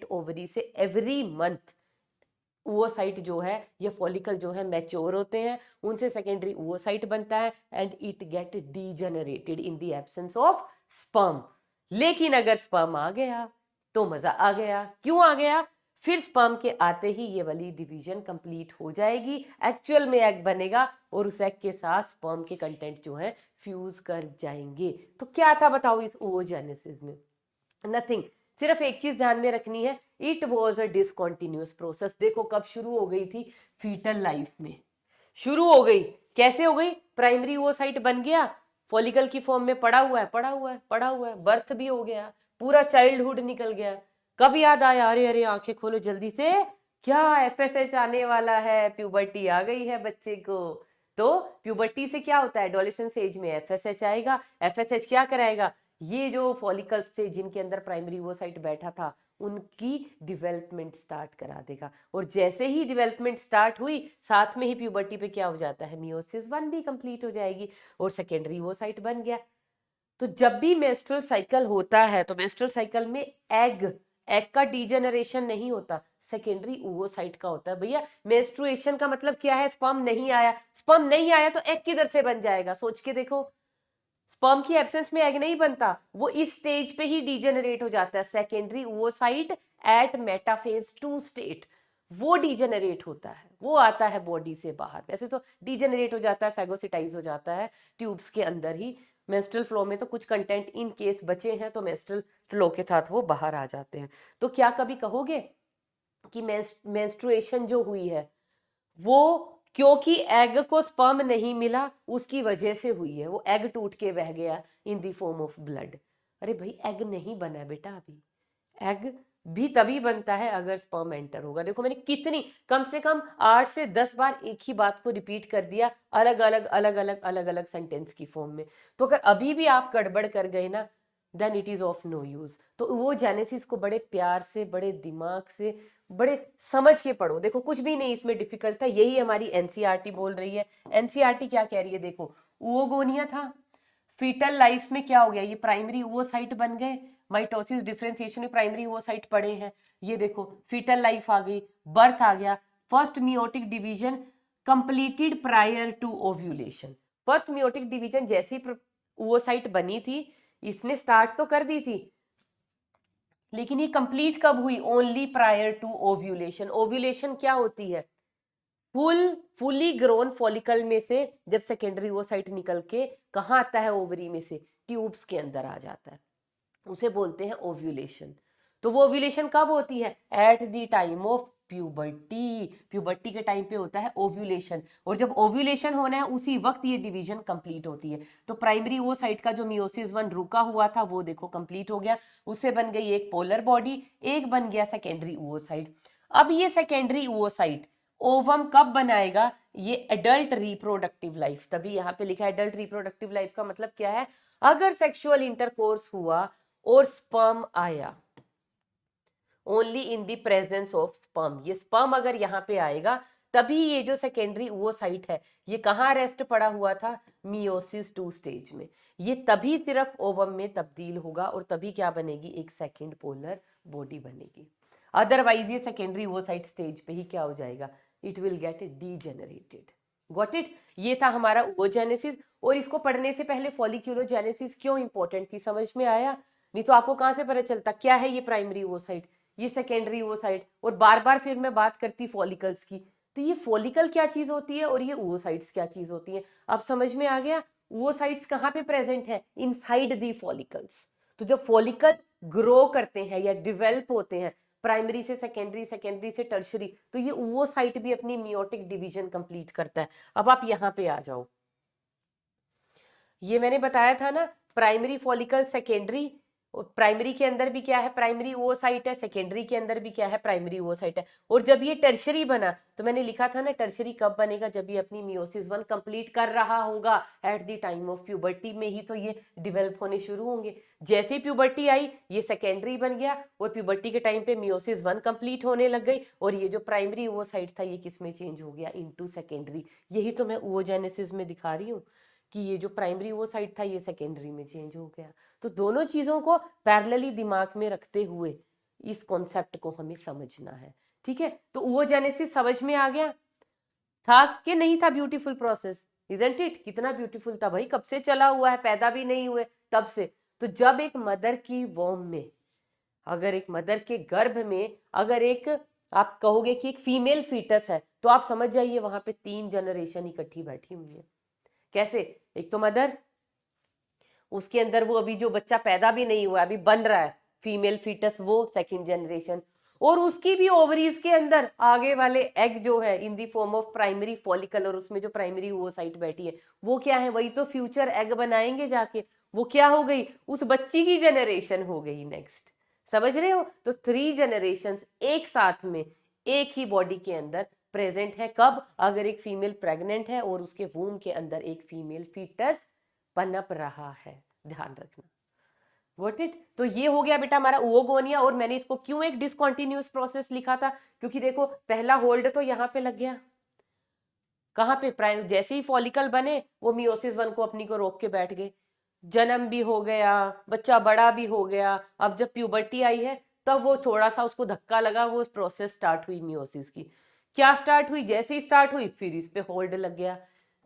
ओवरी से एवरी मंथ ओवोसाइट जो है ये फॉलिकल जो है मैच्योर होते हैं, उनसे सेकेंडरी ओवोसाइट बनता है and it get degenerated in the absence of sperm. लेकिन अगर स्पर्म आ गया तो मजा आ गया। क्यों आ गया? फिर स्पर्म के आते ही ये वाली डिवीजन कंप्लीट हो जाएगी, एक्चुअल में एग बनेगा और उस एग के साथ स्पर्म के कंटेंट जो है फ्यूज कर जाएंगे। तो क्या था बताओ इस ओवोजेनेसिस में? नथिंग, सिर्फ एक चीज ध्यान में रखनी है, it was a discontinuous process. देखो कब शुरू हो गई थी? फीटल लाइफ में शुरू हो गई। कैसे हो गई? प्राइमरी ओवोसाइट बन गया, फॉलिकल की फॉर्म में पड़ा हुआ है, पड़ा हुआ है, पड़ा हुआ है, बर्थ भी हो गया, पूरा चाइल्डहुड निकल गया। कब याद आया? अरे अरे आंखें खोलो जल्दी से, क्या एफएसएच आने वाला है, प्यूबर्टी आ गई है बच्चे को। तो प्यूबर्टी से क्या होता है? एडोलेसेंस एज में एफएसएच आएगा। एफएसएच क्या कराएगा? ये जो फॉलिकल्स थे जिनके अंदर प्राइमरी ओवोसाइट बैठा था उनकी डेवलपमेंट स्टार्ट करा देगा। और जैसे ही डेवलपमेंट स्टार्ट हुई साथ में ही प्यूबर्टी पे क्या हो जाता है? मियोसिस 1 भी कंप्लीट हो जाएगी और सेकेंडरी ओवोसाइट बन गया। तो जब भी मेंस्ट्रुअल साइकिल होता है तो मेंस्ट्रुअल साइकिल में एग एग का डीजेनरेशन नहीं होता, सेकेंडरी ओवोसाइट का होता है। भैया मेंस्ट्रुएशन का मतलब क्या है? स्पर्म नहीं आया, स्पर्म नहीं आया तो एग किधर से बन जाएगा? सोच के देखो, स्पर्म की एब्सेंस में एग नहीं बनता, वो इस स्टेज पे ही डीजेनरेट हो जाता है। सेकेंडरी ओवोसाइट एट मेटाफेज 2 स्टेट वो डीजेनरेट होता है, वो आता है बॉडी से बाहर। वैसे तो डीजेनरेट हो जाता है, फैगोसिटाइज हो जाता है ट्यूब्स के अंदर ही। मेंस्ट्रुअल फ्लो में तो कुछ कंटेंट इन केस बचे हैं तो मेंस्ट्रुअल फ्लो के साथ वो बाहर आ जाते हैं। तो क्या कभी कहोगे कि मेंस्ट्रुएशन जो हुई है वो क्योंकि एग को स्पर्म नहीं मिला उसकी वजह से हुई है, वो एग टूट के बह गया in the form of blood? अरे भाई एग नहीं बना बेटा अभी, एग भी तभी बनता है अगर स्पर्म एंटर होगा। देखो मैंने कितनी कम से कम 8 से 10 बार एक ही बात को रिपीट कर दिया अलग अलग सेंटेंस की फॉर्म में। तो अगर अभी भी आप गड़बड़ कर गए ना then it is of no use. तो वो जेनेसिस को बड़े प्यार से, बड़े दिमाग से, बड़े समझ के पढ़ो। देखो कुछ भी नहीं इसमें डिफिकल्ट था, यही हमारी एनसीईआरटी बोल रही है। एनसीईआरटी क्या कह रही है? देखो ओवोगोनिया था, फीटल लाइफ में क्या हो गया? ये प्राइमरी ओवोसाइट बन गए, माइटोसिस डिफरेंशिएशन में प्राइमरी ओवोसाइट पड़े हैं। ये देखो फीटल लाइफ आ गई, बर्थ आ गया, first meiotic division completed prior to ovulation. First meiotic division जैसी ओवोसाइट बनी थी इसने स्टार्ट तो कर दी थी, लेकिन ये कंप्लीट कब हुई? Only prior to ovulation. Ovulation क्या होती है? फुली ग्रोन फॉलिकल में से जब सेकेंडरी ओवोसाइट निकल के कहाँ आता है? ओवरी में से ट्यूब्स के अंदर आ जाता है, उसे बोलते हैं ओव्यूलेशन। तो वो ओव्यूलेशन कब होती है? At the time of puberty. Puberty के टाइम पे होता है ओव्यूलेशन, और जब ओव्यूलेशन होना है उसी वक्त ये डिवीजन कंप्लीट होती है। तो प्राइमरी ओवोसाइट का जो मियोसिस 1 रुका हुआ था वो देखो कंप्लीट हो गया, उससे बन गई एक पोलर बॉडी, एक बन गया सेकेंडरी ओवोसाइट। अब ये सेकेंडरी ओवोसाइट ओवम कब बनाएगा? ये एडल्ट रिप्रोडक्टिव लाइफ, तभी यहाँ पे लिखा है एडल्ट रिप्रोडक्टिव लाइफ का मतलब क्या है? अगर सेक्सुअल इंटरकोर्स हुआ और स्पर्म आया, only in the presence of sperm, ये स्पर्म अगर यहाँ पे आएगा तभी ये जो सेकेंडरी oocyte है ये कहाँ रेस्ट पड़ा हुआ था, मियोसिस 2 स्टेज में। ये तभी सिर्फ ओवम में तब्दील होगा और तभी क्या बनेगी, एक सेकेंड पोलर बॉडी बनेगी। अदरवाइज ये सेकेंडरी oocyte स्टेज पे ही क्या हो जाएगा, it will get degenerated. Got it. ये था हमारा oogenesis। और इसको पढ़ने से पहले फॉलिक्यूलोजेनेसिस क्यों इंपॉर्टेंट थी, समझ में आया? नहीं तो आपको कहां से पता चलता क्या है ये प्राइमरी oocyte, ये सेकेंडरी oocyte। और बार बार फिर मैं बात करती फॉलिकल्स की, तो ये फॉलिकल क्या चीज होती है और ये oocytes क्या चीज होती है, अब समझ में आ गया? oocytes कहाँ पे प्रेजेंट है, इनसाइड दी फॉलिकल्स। तो जब फॉलिकल ग्रो करते हैं या डिवेल्प होते हैं प्राइमरी से सेकेंडरी, सेकेंडरी से टर्शरी, तो ये oocyte भी अपनी मियोटिक डिवीजन कंप्लीट करता है। अब आप यहाँ पे आ जाओ, ये मैंने बताया था ना, प्राइमरी फॉलिकल, सेकेंडरी। प्राइमरी के अंदर भी क्या है, प्राइमरी oocyte है, सेकेंडरी के अंदर भी क्या है, प्राइमरी oocyte है। और जब ये टर्शरी बना तो मैंने लिखा था ना, टर्शरी कब बनेगा, जब ये अपनी मियोसिस 1 कंप्लीट कर रहा होगा eight the time of puberty में ही तो ये डिवेल्प होने शुरू होंगे। जैसे ही प्यूबर्टी आई ये सेकेंडरी बन गया और प्यूबर्टी के टाइम पे मियोसिस 1 कंप्लीट होने लग गई और ये जो प्राइमरी oocyte था ये किस में चेंज हो गया, इनटू सेकेंडरी। यही तो मैं oogenesis में दिखा रही हूँ कि ये जो प्राइमरी oocyte था ये सेकेंडरी में चेंज हो गया। तो दोनों चीजों को पैरेलली दिमाग में रखते हुए इस कॉन्सेप्ट को हमें समझना है, ठीक है? तो oogenesis समझ में आ गया था कि नहीं था? Beautiful process, isn't it? कितना ब्यूटीफुल था भाई, कब से चला हुआ है, पैदा भी नहीं हुए तब से। तो जब एक मदर की वॉम में, अगर एक मदर के गर्भ में अगर एक, आप कहोगे कि एक फीमेल फीटस है, तो आप समझ जाइए वहां पे 3 जनरेशन इकट्ठी बैठी हुई है। कैसे? एक तो मदर, उसके अंदर वो अभी जो बच्चा पैदा भी नहीं हुआ, अभी बन रहा है, फीमेल फीटस, वो सेकंड जनरेशन। और उसकी भी ओवरीज के अंदर आगे वाले एग जो है in the form of primary follicle, और उसमें जो प्राइमरी oocyte बैठी है वो क्या है, वही तो फ्यूचर एग बनाएंगे जाके। वो क्या हो गई, उस बच्ची की जनरेशन हो गई नेक्स्ट। समझ रहे हो? तो 3 जनरेशंस एक साथ में एक ही बॉडी के अंदर प्रेजेंट है। कब? अगर एक फीमेल प्रेग्नेंट है और उसके वूम के अंदर एक फीमेल फीटस पनप रहा है, ध्यान रखना। What it. तो ये हो गया बेटा हमारा oogonia। और मैंने इसको क्यों एक डिसकंटिन्यूअस प्रोसेस लिखा था, क्योंकि देखो पहला होल्ड तो यहाँ पे लग गया, कहाँ पे, प्राइम, जैसे ही फॉलिकल बने वो मियोसिस 1 को अपनी को रोक के बैठ गए, जन्म भी हो गया, बच्चा बड़ा भी हो गया। अब जब प्यूबर्टी आई है तब वो थोड़ा सा उसको धक्का लगा, वो प्रोसेस स्टार्ट हुई मियोसिस की। क्या स्टार्ट हुई, जैसे ही स्टार्ट हुई फिर इस पे होल्ड लग गया।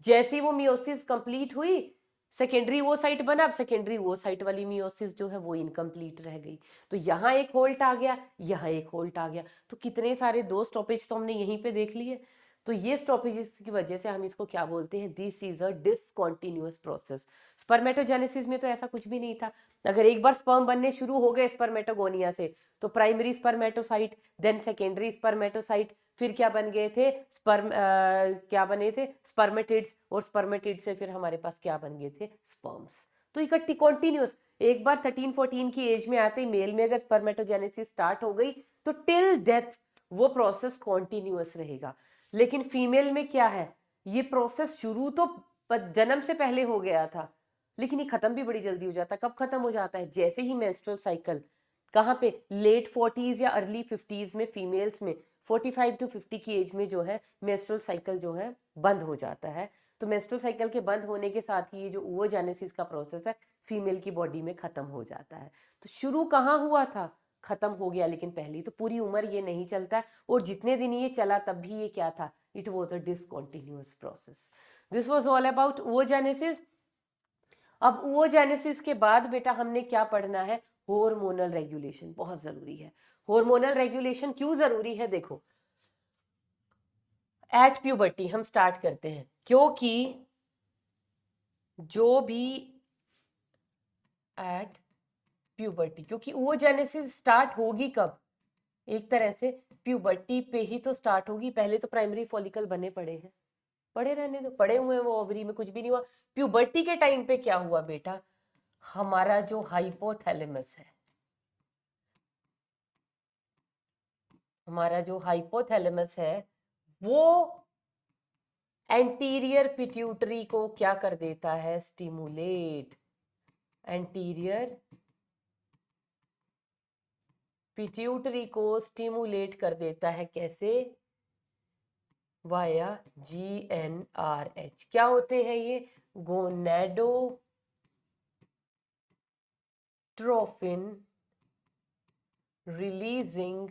जैसे ही वो मियोसिस कंप्लीट हुई सेकेंडरी oocyte बना, अब सेकेंडरी oocyte वाली मियोसिस जो है वो इनकम्प्लीट रह गई। तो यहाँ एक होल्ट आ गया, यहाँ एक होल्ट आ गया। तो कितने सारे 2 स्टॉपेज तो हमने यहीं पे देख लिए। तो ये स्टॉपेजेस की वजह से हम इसको क्या बोलते हैं, this is a discontinuous process. Spermatogenesis में तो ऐसा कुछ भी नहीं था। अगर एक बार स्पर्म बनने शुरू हो गए स्पर्मेटोगोनिया से, तो primary spermatocyte, then secondary spermatocyte, फिर क्या बन गए थे, क्या बने थे, स्पर्मेटिड्स, और स्पर्मेटिड से फिर हमारे पास क्या बन गए थे, स्पर्म्स। तो इकट्ठी कॉन्टिन्यूस। एक बार 13-14 की एज में आते ही मेल में अगर स्पर्मेटोजेनेसिस स्टार्ट हो गई तो टिल डेथ वो प्रोसेस कॉन्टिन्यूस रहेगा। लेकिन फीमेल में क्या है, ये प्रोसेस शुरू तो जन्म से पहले हो गया था, लेकिन ये खत्म भी बड़ी जल्दी हो जाता है। कब खत्म हो जाता है, जैसे ही मेंस्ट्रुअल साइकिल, कहाँ पे, लेट 40s या अर्ली 50s में फीमेल्स में 45 to 50 की एज में जो है मेंस्ट्रुअल साइकिल जो है बंद हो जाता है। तो मेंस्ट्रुअल साइकिल के बंद होने के साथ ही ये जो oogenesis का प्रोसेस है फीमेल की बॉडी में खत्म हो जाता है। तो शुरू कहाँ हुआ था, खत्म हो गया, लेकिन पहली तो पूरी उम्र ये नहीं चलता है। और जितने दिन ये चला तब भी ये क्या था, it was a discontinuous process. This was all about oogenesis। अब oogenesis के बाद बेटा हमने क्या पढ़ना है, हार्मोनल रेगुलेशन, बहुत जरूरी है। हार्मोनल रेगुलेशन क्यों जरूरी है, देखो एट प्यूबर्टी हम स्टार्ट करते हैं, क्योंकि जो भी एट प्यूबर्टी, क्योंकि oogenesis स्टार्ट होगी कब, एक तरह से प्यूबर्टी पे ही तो स्टार्ट होगी। पहले तो प्राइमरी फॉलिकल बने पड़े हैं, पड़े रहने दो, पड़े हुए हैं वो ओवरी में, कुछ भी नहीं हुआ। प्यूबर्टी के टाइम पे क्या हुआ बेटा, हमारा जो हाइपोथैलेमस है, हमारा जो हाइपोथैलेमस है वो एंटीरियर पिट्यूटरी को क्या कर देता है, स्टिमुलेट। एंटीरियर पिट्यूटरी को स्टिमुलेट कर देता है, कैसे, वाया GnRH। क्या होते हैं ये? Gonadotrophin releasing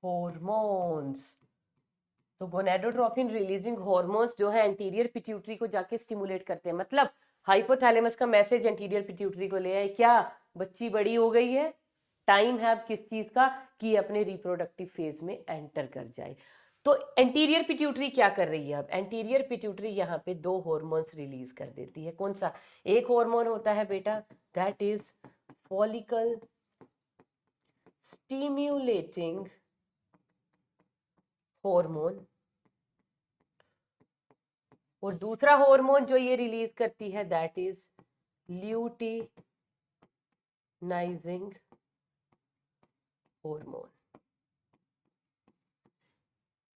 hormones. तो गोनेडोट्रोफिन रिलीजिंग हॉर्मोन्स जो है एंटीरियर पिट्यूटरी को जाके स्टिमुलेट करते हैं। मतलब हाइपोथैलेमस का मैसेज एंटीरियर पिट्यूटरी को ले आए, क्या बच्ची बड़ी हो गई है, टाइम है अब किस चीज का, कि अपने रिप्रोडक्टिव फेज में एंटर कर जाए। तो एंटीरियर पिट्यूटरी क्या कर रही है? अब एंटीरियर पिट्यूटरी यहाँ पे दो हॉर्मोन्स रिलीज कर देती है। कौन सा? एक हॉर्मोन होता है बेटा, that is follicle stimulating hormone, और दूसरा हार्मोन जो ये रिलीज करती है that is luteinizing hormone.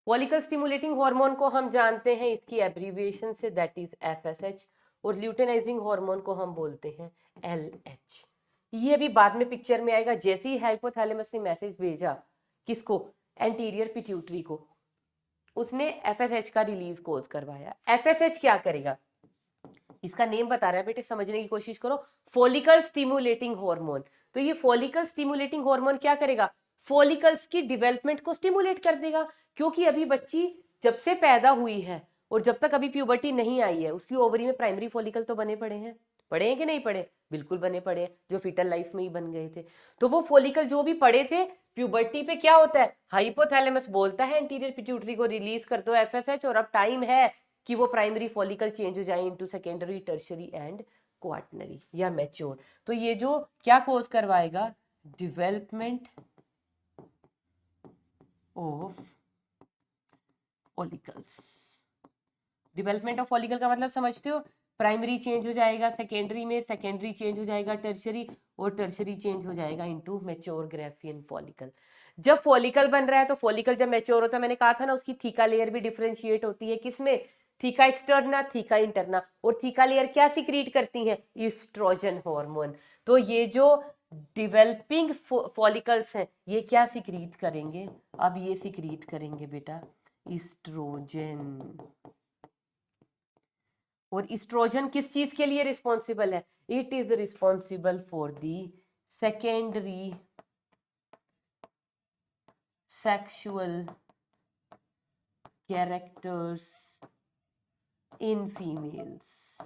Follicle stimulating hormone को हम जानते हैं इसकी एब्रीविएशन से, दैट इज एफएसएच, और ल्यूटिनाइजिंग हार्मोन को हम बोलते हैं एलएच। ये भी बाद में पिक्चर में आएगा। जैसे ही हाइपोथैलेमस ने मैसेज भेजा किसको? एंटीरियर पिट्यूटरी को, उसने एफएसएच का रिलीज कोज करवाया। एफएसएच क्या करेगा? इसका नेम बता रहा है बेटे, समझने की कोशिश करो। Follicle stimulating hormone. तो ये फॉलिकल स्टिमुलेटिंग हार्मोन क्या करेगा? फॉलिकल्स की डेवलपमेंट को स्टिमुलेट कर देगा। क्योंकि अभी बच्ची जब से पैदा हुई है और जब तक अभी प्यूबर्टी नहीं आई है, उसकी ओवरी में प्राइमरी फॉलिकल तो बने पड़े हैं। पड़े हैं कि नहीं पड़े? बिल्कुल बने पड़े हैं, जो फिटल लाइफ में ही बन गए थे। तो वो फॉलिकल जो भी पड़े थे, प्यूबर्टी पे क्या होता है, हाइपोथैलेमस बोलता है एंटीरियर पिट्यूटरी को रिलीज कर दो एफएसएच, और अब टाइम है कि वो प्राइमरी फॉलिकल चेंज हो जाए into secondary, tertiary and quaternary या मैच्योर। तो ये जो क्या कोज करवाएगा? Development of follicles. Development of follicle का मतलब समझते हो? प्राइमरी चेंज हो जाएगा सेकेंडरी में, सेकेंडरी चेंज हो जाएगा टर्शरी, और टर्शरी चेंज हो जाएगा इनटू मैच्योर ग्राफियन फॉलिकल। जब फॉलिकल बन रहा है तो फॉलिकल जब मैच्योर होता है, मैंने कहा था ना, उसकी थीका लेयर भी डिफरेंशिएट होती है। किसमें? Theca externa, theca interna. और थीका लेयर क्या सिक्रीट करती है? Oestrogen hormone. तो ये जो डिवेलपिंग फॉलिकल्स हैं ये क्या सिक्रीट करेंगे? अब ये सिक्रीट करेंगे बेटा ईस्ट्रोजन। और इस्ट्रोजन किस चीज के लिए रिस्पॉन्सिबल है? It is responsible for the secondary sexual characters in females.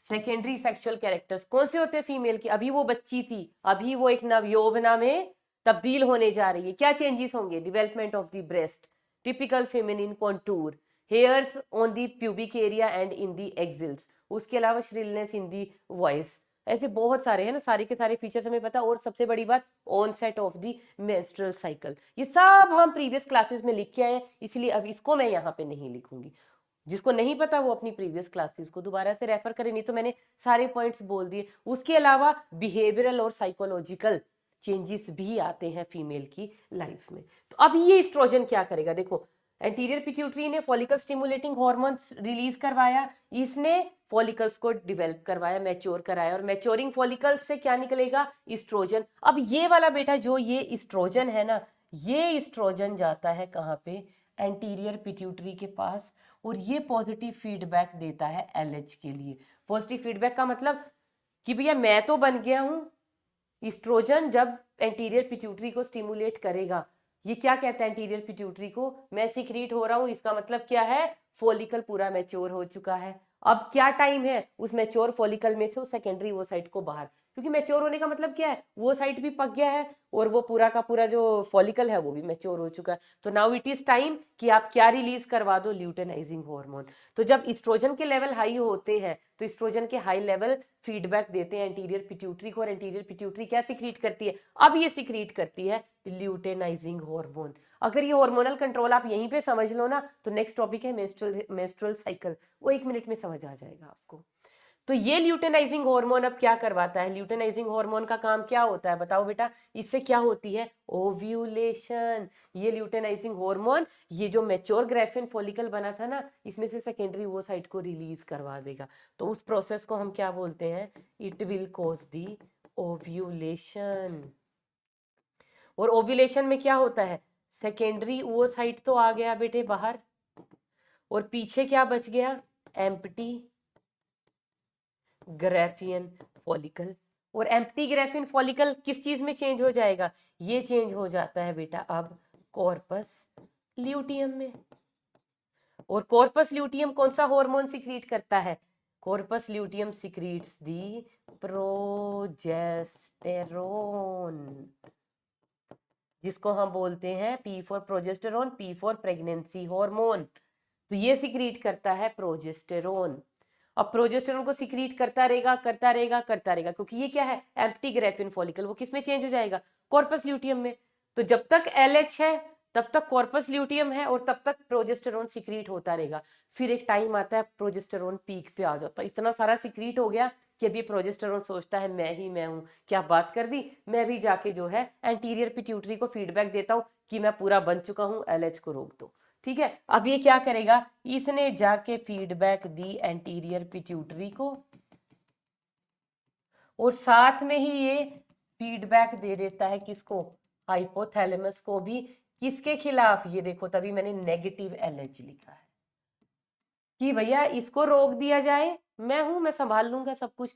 Secondary sexual characters कौन से होते हैं फीमेल की? अभी वो बच्ची थी, अभी वो एक नवयौवना में तब्दील होने जा रही है। क्या चेंजेस होंगे? Development of the breast, typical feminine contour, hairs on the pubic area and in the exiles, उसके अलावा श्रिलनेस इन द वॉइस। ऐसे बहुत सारे हैं ना, सारे के सारे फीचर्स हमें पता। और सबसे बड़ी बात, onset of the menstrual cycle. ये सब हम प्रीवियस क्लासेस में लिख के आए हैं, इसलिए अब इसको मैं यहाँ पे नहीं लिखूंगी। जिसको नहीं पता वो अपनी प्रीवियस क्लासेस को दोबारा से रेफर करें, नहीं तो मैंने सारे पॉइंट्स बोल दिए। उसके अलावा बिहेवियरल और साइकोलॉजिकल चेंजेस भी आते हैं फीमेल की लाइफ में। तो अब ये एस्ट्रोजन क्या करेगा? देखो, एंटीरियर पिट्यूटरी ने फॉलिकल स्टिमुलेटिंग हार्मोन्स रिलीज करवाया, इसने फॉलिकल्स को डेवलप करवाया, मैच्योर कराया, और मैच्योरिंग फॉलिकल्स से क्या निकलेगा? एस्ट्रोजन। अब ये वाला बेटा जो ये एस्ट्रोजन है ना, ये एस्ट्रोजन जाता है कहाँ पे? एंटीरियर पिट्यूटरी के पास, और ये पॉजिटिव फीडबैक देता है एलएच के लिए। पॉजिटिव फीडबैक का मतलब कि भैया मैं तो बन गया हूं। एस्ट्रोजन जब एंटीरियर पिट्यूटरी को स्टिमुलेट करेगा, ये क्या कहता है एंटीरियर पिट्यूटरी को? मैं सिक्रीट हो रहा हूं, इसका मतलब क्या है? फॉलिकल पूरा मैच्योर हो चुका है। अब क्या टाइम है उस मैच्योर फॉलिकल में से उस सेकेंडरी वो साइट को बाहर, क्योंकि मैच्योर होने का मतलब क्या है? वो साइट भी पक गया है और वो पूरा का पूरा जो फॉलिकल है वो भी मैच्योर हो चुका है। तो नाउ इट इज टाइम कि आप क्या रिलीज करवा दो? Luteinising hormone. तो जब एस्ट्रोजन के लेवल हाई होते हैं तो एस्ट्रोजन के हाई लेवल फीडबैक देते हैं एंटीरियर पिट्यूटरी को, और एंटीरियर पिट्यूटरी क्या सिक्रीट करती है? अब ये सिक्रीट करती है ल्यूटेनाइजिंग हार्मोन। अगर ये हार्मोनल कंट्रोल आप यहीं पे समझ लो ना, तो नेक्स्ट टॉपिक है मेंस्ट्रुअल साइकिल, वो 1 मिनट में समझ आ जाएगा आपको। तो ये ल्यूटेनाइजिंग हार्मोन अब क्या करवाता है? ल्यूटेनाइजिंग हार्मोन का काम क्या होता है बताओ बेटा? इससे क्या होती है? ओव्यूलेशन। ये ल्यूटेनाइजिंग हार्मोन ये जो मैच्योर ग्राफियन फॉलिकल बना था ना, इसमें से सेकेंडरी वो साइट को रिलीज करवा देगा। तो उस प्रोसेस को हम क्या बोलते हैं? It will cause the ovulation. और ओव्यूलेशन में क्या होता है, सेकेंडरी oocyte तो आ गया बेटे बाहर, और पीछे क्या बच गया, एम्प्टी ग्राफियन फॉलिकल। और एम्प्टी ग्राफियन फॉलिकल किस चीज में चेंज हो जाएगा, ये चेंज हो जाता है बेटा अब कॉर्पस ल्यूटियम में। और कॉर्पस ल्यूटियम कौन सा हार्मोन सिक्रीट करता है, कॉर्पस ल्यूटियम सिक्रीट्स दी प्रोजेस्टेरोन, जिसको हम बोलते हैं P for progesterone, P for pregnancy hormone. तो ये सिक्रीट करता है प्रोजेस्टेरोन। अब प्रोजेस्टेरोन को सिक्रीट करता रहेगा करता रहेगा करता रहेगा, क्योंकि ये क्या है, एम्प्टी ग्राफियन फॉलिकल, वो किस में चेंज हो जाएगा, कॉर्पस ल्यूटियम में। तो जब तक एलएच है तब तक कॉर्पस ल्यूटियम है और तब तक प्रोजेस्टेरोन सिक्रीट होता रहेगा। फिर एक टाइम आता है प्रोजेस्टेरोन पीक पे आ जाता है, इतना सारा सिक्रीट हो गया कि अभी प्रोजेस्टेरोन सोचता है मैं ही मैं हूं, क्या बात कर दी, मैं भी जाके जो है एंटीरियर पिट्यूटरी को फीडबैक देता हूं कि मैं पूरा बन चुका हूं, एलएच को रोक दो। ठीक है, अब ये क्या करेगा, इसने जाके फीडबैक दी एंटीरियर पिट्यूटरी को, और साथ में ही ये फीडबैक दे देता है किसको, हाइपोथैलेमस को भी। किसके खिलाफ, ये देखो तभी मैंने नेगेटिव एलएच लिखा है कि भैया इसको रोक दिया जाए, मैं हूं, मैं संभाल लूंगा सब कुछ।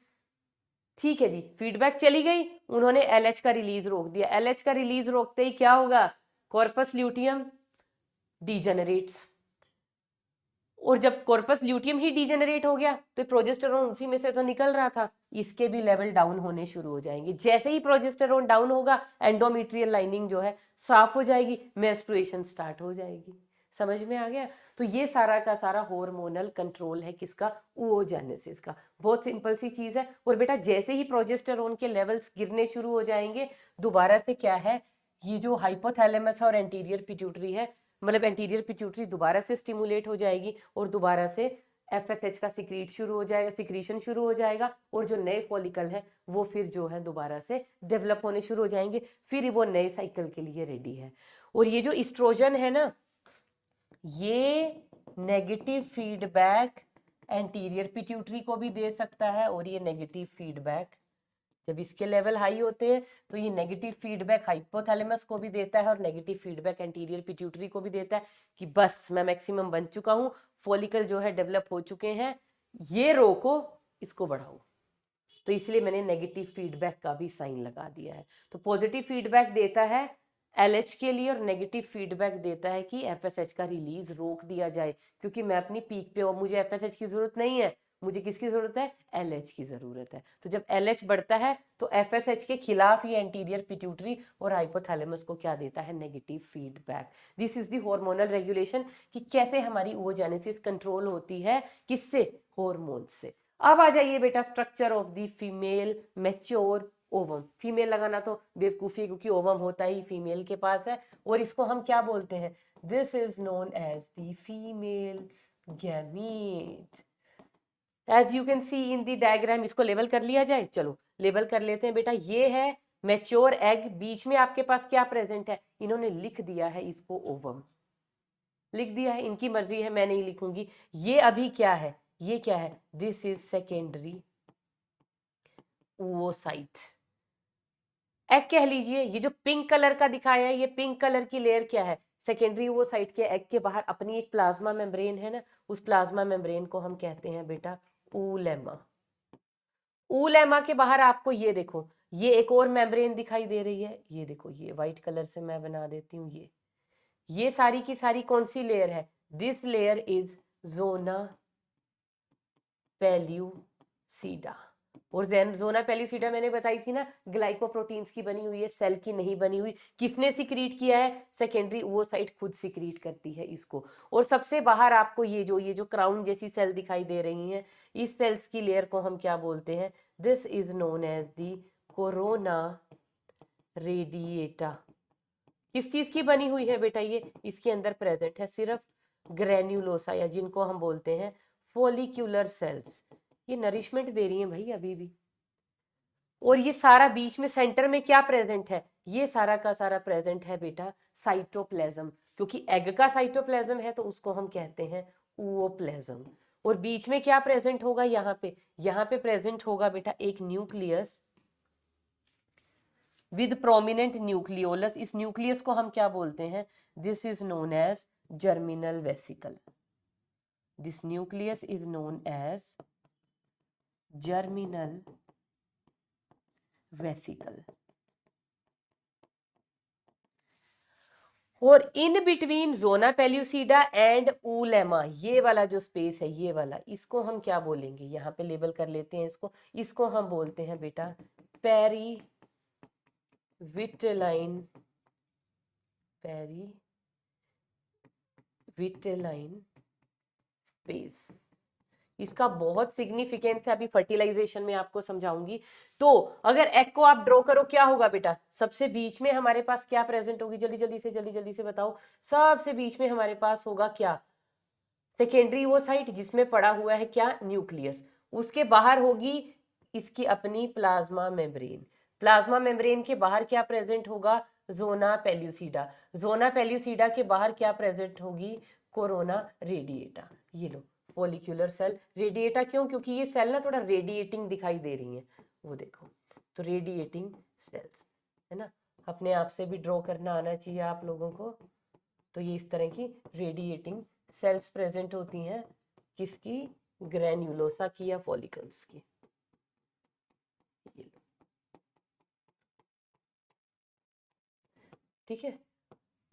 ठीक है जी, फीडबैक चली गई, उन्होंने एलएच का रिलीज रोक दिया। एलएच का रिलीज रोकते ही क्या होगा, कॉर्पस ल्यूटियम डीजेनरेट्स। और जब कॉर्पस ल्यूटियम ही डीजेनरेट हो गया तो प्रोजेस्टेरोन उसी में से तो निकल रहा था, इसके भी लेवल डाउन होने शुरू हो जाएंगे। जैसे ही प्रोजेस्टेरोन डाउन होगा, एंडोमेट्रियल लाइनिंग जो है साफ हो जाएगी, मेंस्ट्रुएशन स्टार्ट हो जाएगी। समझ में आ गया। तो ये सारा का सारा हार्मोनल कंट्रोल है किसका, oogenesis का। बहुत सिंपल सी चीज है। और बेटा जैसे ही प्रोजेस्टेरोन के लेवल्स गिरने शुरू हो जाएंगे, दोबारा से क्या है, ये जो हाइपोथैलेमस और एंटीरियर पिट्यूटरी है, मतलब एंटीरियर पिट्यूटरी दोबारा से स्टिमुलेट हो जाएगी और दोबारा से एफएसएच का सिक्रीट शुरू हो जाएगा, सिक्रीशन शुरू हो जाएगा, और जो नए फॉलिकल है वो फिर जो है दोबारा से डेवलप होने शुरू हो जाएंगे, फिर वो नए साइकिल के लिए रेडी है। और ये जो इस्ट्रोजन है ना, ये नेगेटिव फीडबैक एंटीरियर पिट्यूटरी को भी दे सकता है, और ये नेगेटिव फीडबैक जब इसके लेवल हाई होते हैं तो ये नेगेटिव फीडबैक हाइपोथैलेमस को भी देता है और नेगेटिव फीडबैक एंटीरियर पिट्यूटरी को भी देता है कि बस मैं मैक्सिमम बन चुका हूँ, फॉलिकल जो है डेवलप हो चुके हैं, ये रोको, इसको बढ़ाओ। तो इसलिए मैंने नेगेटिव फीडबैक का भी साइन लगा दिया है। तो पॉजिटिव फीडबैक देता है एलएच के लिए और नेगेटिव फीडबैक देता है कि एफएसएच का रिलीज रोक दिया जाए, क्योंकि मैं अपनी पीक पे हूँ, मुझे एफएसएच की जरूरत नहीं है, मुझे किसकी जरूरत है, एलएच की जरूरत है। तो जब एलएच बढ़ता है तो एफएसएच के खिलाफ ये एंटीरियर पिट्यूटरी और हाइपोथैलेमस को क्या देता है, negative feedback. This is the hormonal regulation, कि कैसे हमारी oogenesis कंट्रोल होती है, किससे, हार्मोन से। अब आ जाइए बेटा structure of the female mature ovum. Female लगाना तो बेवकूफी, क्योंकि ओवम होता ही फीमेल के पास है, और इसको हम क्या बोलते हैं, this is known as the female gamete. As you can see in the diagram, इसको लेबल कर लिया जाए, चलो लेबल कर लेते हैं बेटा। ये है मैच्योर एग, बीच में आपके पास क्या प्रेजेंट है, इन्होंने लिख दिया है इसको ओवम, लिख दिया है, इनकी मर्जी है, मैं नहीं लिखूंगी। ये अभी क्या है, ये क्या है, this is secondary oocyte, egg कह लीजिए। ये जो पिंक कलर का दिखाया है, ये पिंक कलर की लेयर क्या है, सेकेंडरी oocyte के एग के बाहर अपनी एक प्लाज्मा मेम्ब्रेन है ना, उस प्लाज्मा मेम्ब्रेन को हम कहते हैं बेटा ऊलेमा। ऊलेमा के बाहर आपको ये देखो, ये एक और मेम्ब्रेन दिखाई दे रही है, ये देखो, ये व्हाइट कलर से मैं बना देती हूँ। ये सारी की सारी कौन सी लेयर है, this layer is zona pellucida. और जोना पेल्यूसिडा मैंने बताई थी ना, ग्लाइकोप्रोटीन्स की बनी हुई है, सेल की नहीं बनी हुई। किसने सिक्रीट किया है, सेकेंडरी oocyte खुद सिक्रीट करती है इसको। और सबसे बाहर आपको ये जो क्राउन जैसी सेल दिखाई दे रही हैं, इस सेल्स की लेयर को हम क्या बोलते हैं, this is known as the corona radiata. किस चीज की बनी हुई है बेटा, ये इसके अंदर प्रेजेंट है सिर्फ ग्रेन्यूलोसा, या जिनको हम बोलते हैं फॉलिक्यूलर सेल्स। ये नरिशमेंट दे रही हैं भाई अभी भी। और ये सारा बीच में सेंटर में क्या प्रेजेंट है, ये सारा का सारा प्रेजेंट है बेटा साइटोप्लाज्म, क्योंकि एग का साइटोप्लाज्म है तो उसको हम कहते हैं ooप्लाज्म। और बीच में क्या प्रेजेंट होगा, यहाँ पे प्रेजेंट होगा बेटा एक न्यूक्लियस, विद प्रोमिनेंट न्यूक्लियोलस। इस न्यूक्लियस को हम क्या बोलते हैं? This is known as germinal vesicle. This nucleus is known as germinal vesicle. और in between zona pellucida and oolemma, ये वाला जो स्पेस है, ये वाला, इसको हम क्या बोलेंगे? यहाँ पे लेबल कर लेते हैं इसको। इसको हम बोलते हैं बेटा perivitelline, perivitelline space. इसका बहुत सिग्निफिकेंस है, अभी फर्टिलाइजेशन में आपको समझाऊंगी। तो अगर एग को आप ड्रॉ करो, क्या होगा बेटा? सबसे बीच में हमारे पास क्या प्रेजेंट होगी? जल्दी जल्दी से बताओ। सबसे बीच में हमारे पास होगा क्या? सेकेंडरी वो साइट जिसमें पड़ा हुआ है क्या? न्यूक्लियस। उसके बाहर होगी इसकी अपनी प्लाज्मा मेम्ब्रेन। प्लाज्मा मेम्ब्रेन के बाहर क्या प्रेजेंट होगा? जोना पेल्यूसिडा। जोना पेल्यूसिडा के बाहर क्या प्रेजेंट होगी? Corona radiata. ये लो, फॉलिक्यूलर सेल रेडिएटा। क्यों? क्योंकि ये सेल ना थोड़ा रेडिएटिंग दिखाई दे रही है, वो देखो। तो रेडिएटिंग सेल्स है ना, अपने आप से भी ड्रॉ करना आना चाहिए आप लोगों को। तो ये इस तरह की रेडिएटिंग सेल्स प्रेजेंट होती हैं, किसकी? ग्रेन्युलोसा की या फॉलिकल्स की। ठीक है,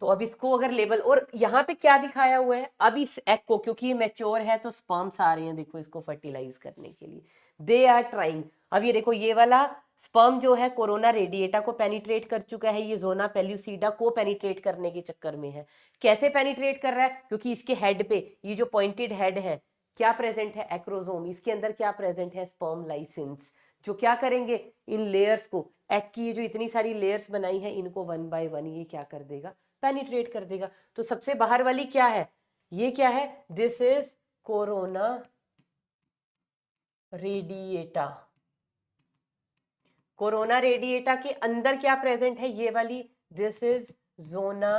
तो अब इसको अगर लेबल, और यहाँ पे क्या दिखाया हुआ है? अब इस एग को, क्योंकि ये मैच्योर है तो स्पर्म्स आ रहे हैं देखो इसको फर्टिलाइज करने के लिए, दे आर ट्राइंग। अब ये देखो, ये वाला स्पर्म जो है कोरोना रेडिएटा को पेनिट्रेट कर चुका है, ये जोना पेल्यूसिडा को पेनिट्रेट करने के चक्कर में है। कैसे पेनिट्रेट कर रहा है? क्योंकि इसके हेड पे ये जो पॉइंटेड हेड है, क्या प्रेजेंट है? एक्रोजोम। इसके अंदर क्या प्रेजेंट है? स्पर्म लाइसेंस, जो क्या करेंगे? इन लेयर्स को, एग की ये जो इतनी सारी लेयर्स बनाई है, इनको वन बाय वन ये क्या कर देगा? पेनिट्रेट कर देगा। तो सबसे बाहर वाली क्या है? ये क्या है? This is corona radiata. Corona radiata के अंदर क्या प्रेजेंट है? ये वाली, this is zona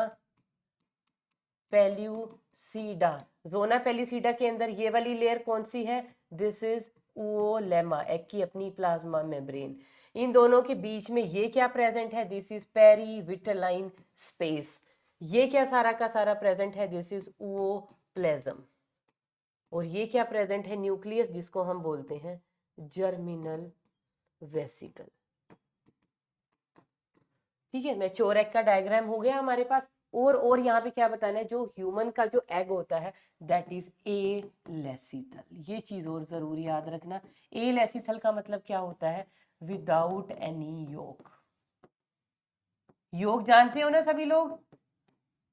pellucida. Zona pellucida के अंदर ये वाली लेयर कौन सी है? दिस इज oolemma, एग की अपनी प्लाज्मा मेम्ब्रेन। इन दोनों के बीच में ये क्या प्रेजेंट है? This is perivitelline space. ये क्या सारा का सारा प्रेजेंट है? This is ooplasm. और ये क्या प्रेजेंट है? न्यूक्लियस, जिसको हम बोलते हैं जर्मिनल वेसिकल। ठीक है, मैच्योर एग का डायग्राम हो गया हमारे पास। और यहाँ पे क्या बताना है? जो ह्यूमन का जो एग होता है दैट इज ए लेसिथल। ये चीज और जरूर याद रखना। ए लेसिथल का मतलब क्या होता है? विदाउट एनी योक। योक जानते हो ना सभी लोग?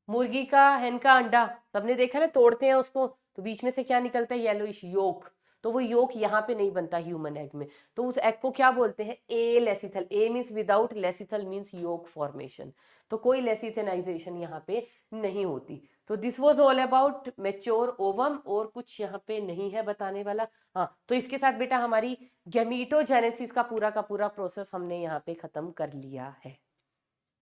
मुर्गी का, hen का अंडा सबने देखा ना, तोड़ते हैं उसको तो बीच में से क्या निकलता है? येलोइश योक। तो वो योक यहाँ पे नहीं बनता ह्यूमन एग में। तो उस एग को क्या बोलते हैं? ए लेसिथल। ए मीन्स विदाउट, लेसिथल मीन्स योक फॉर्मेशन। तो कोई लेसिथेनाइजेशन यहाँ पे नहीं होती। तो this was all about mature ovum, और कुछ यहाँ पे नहीं है बताने वाला। हाँ, तो इसके साथ बेटा हमारी गैमीटोजेनेसिस का पूरा प्रोसेस हमने यहाँ पे खत्म कर लिया है।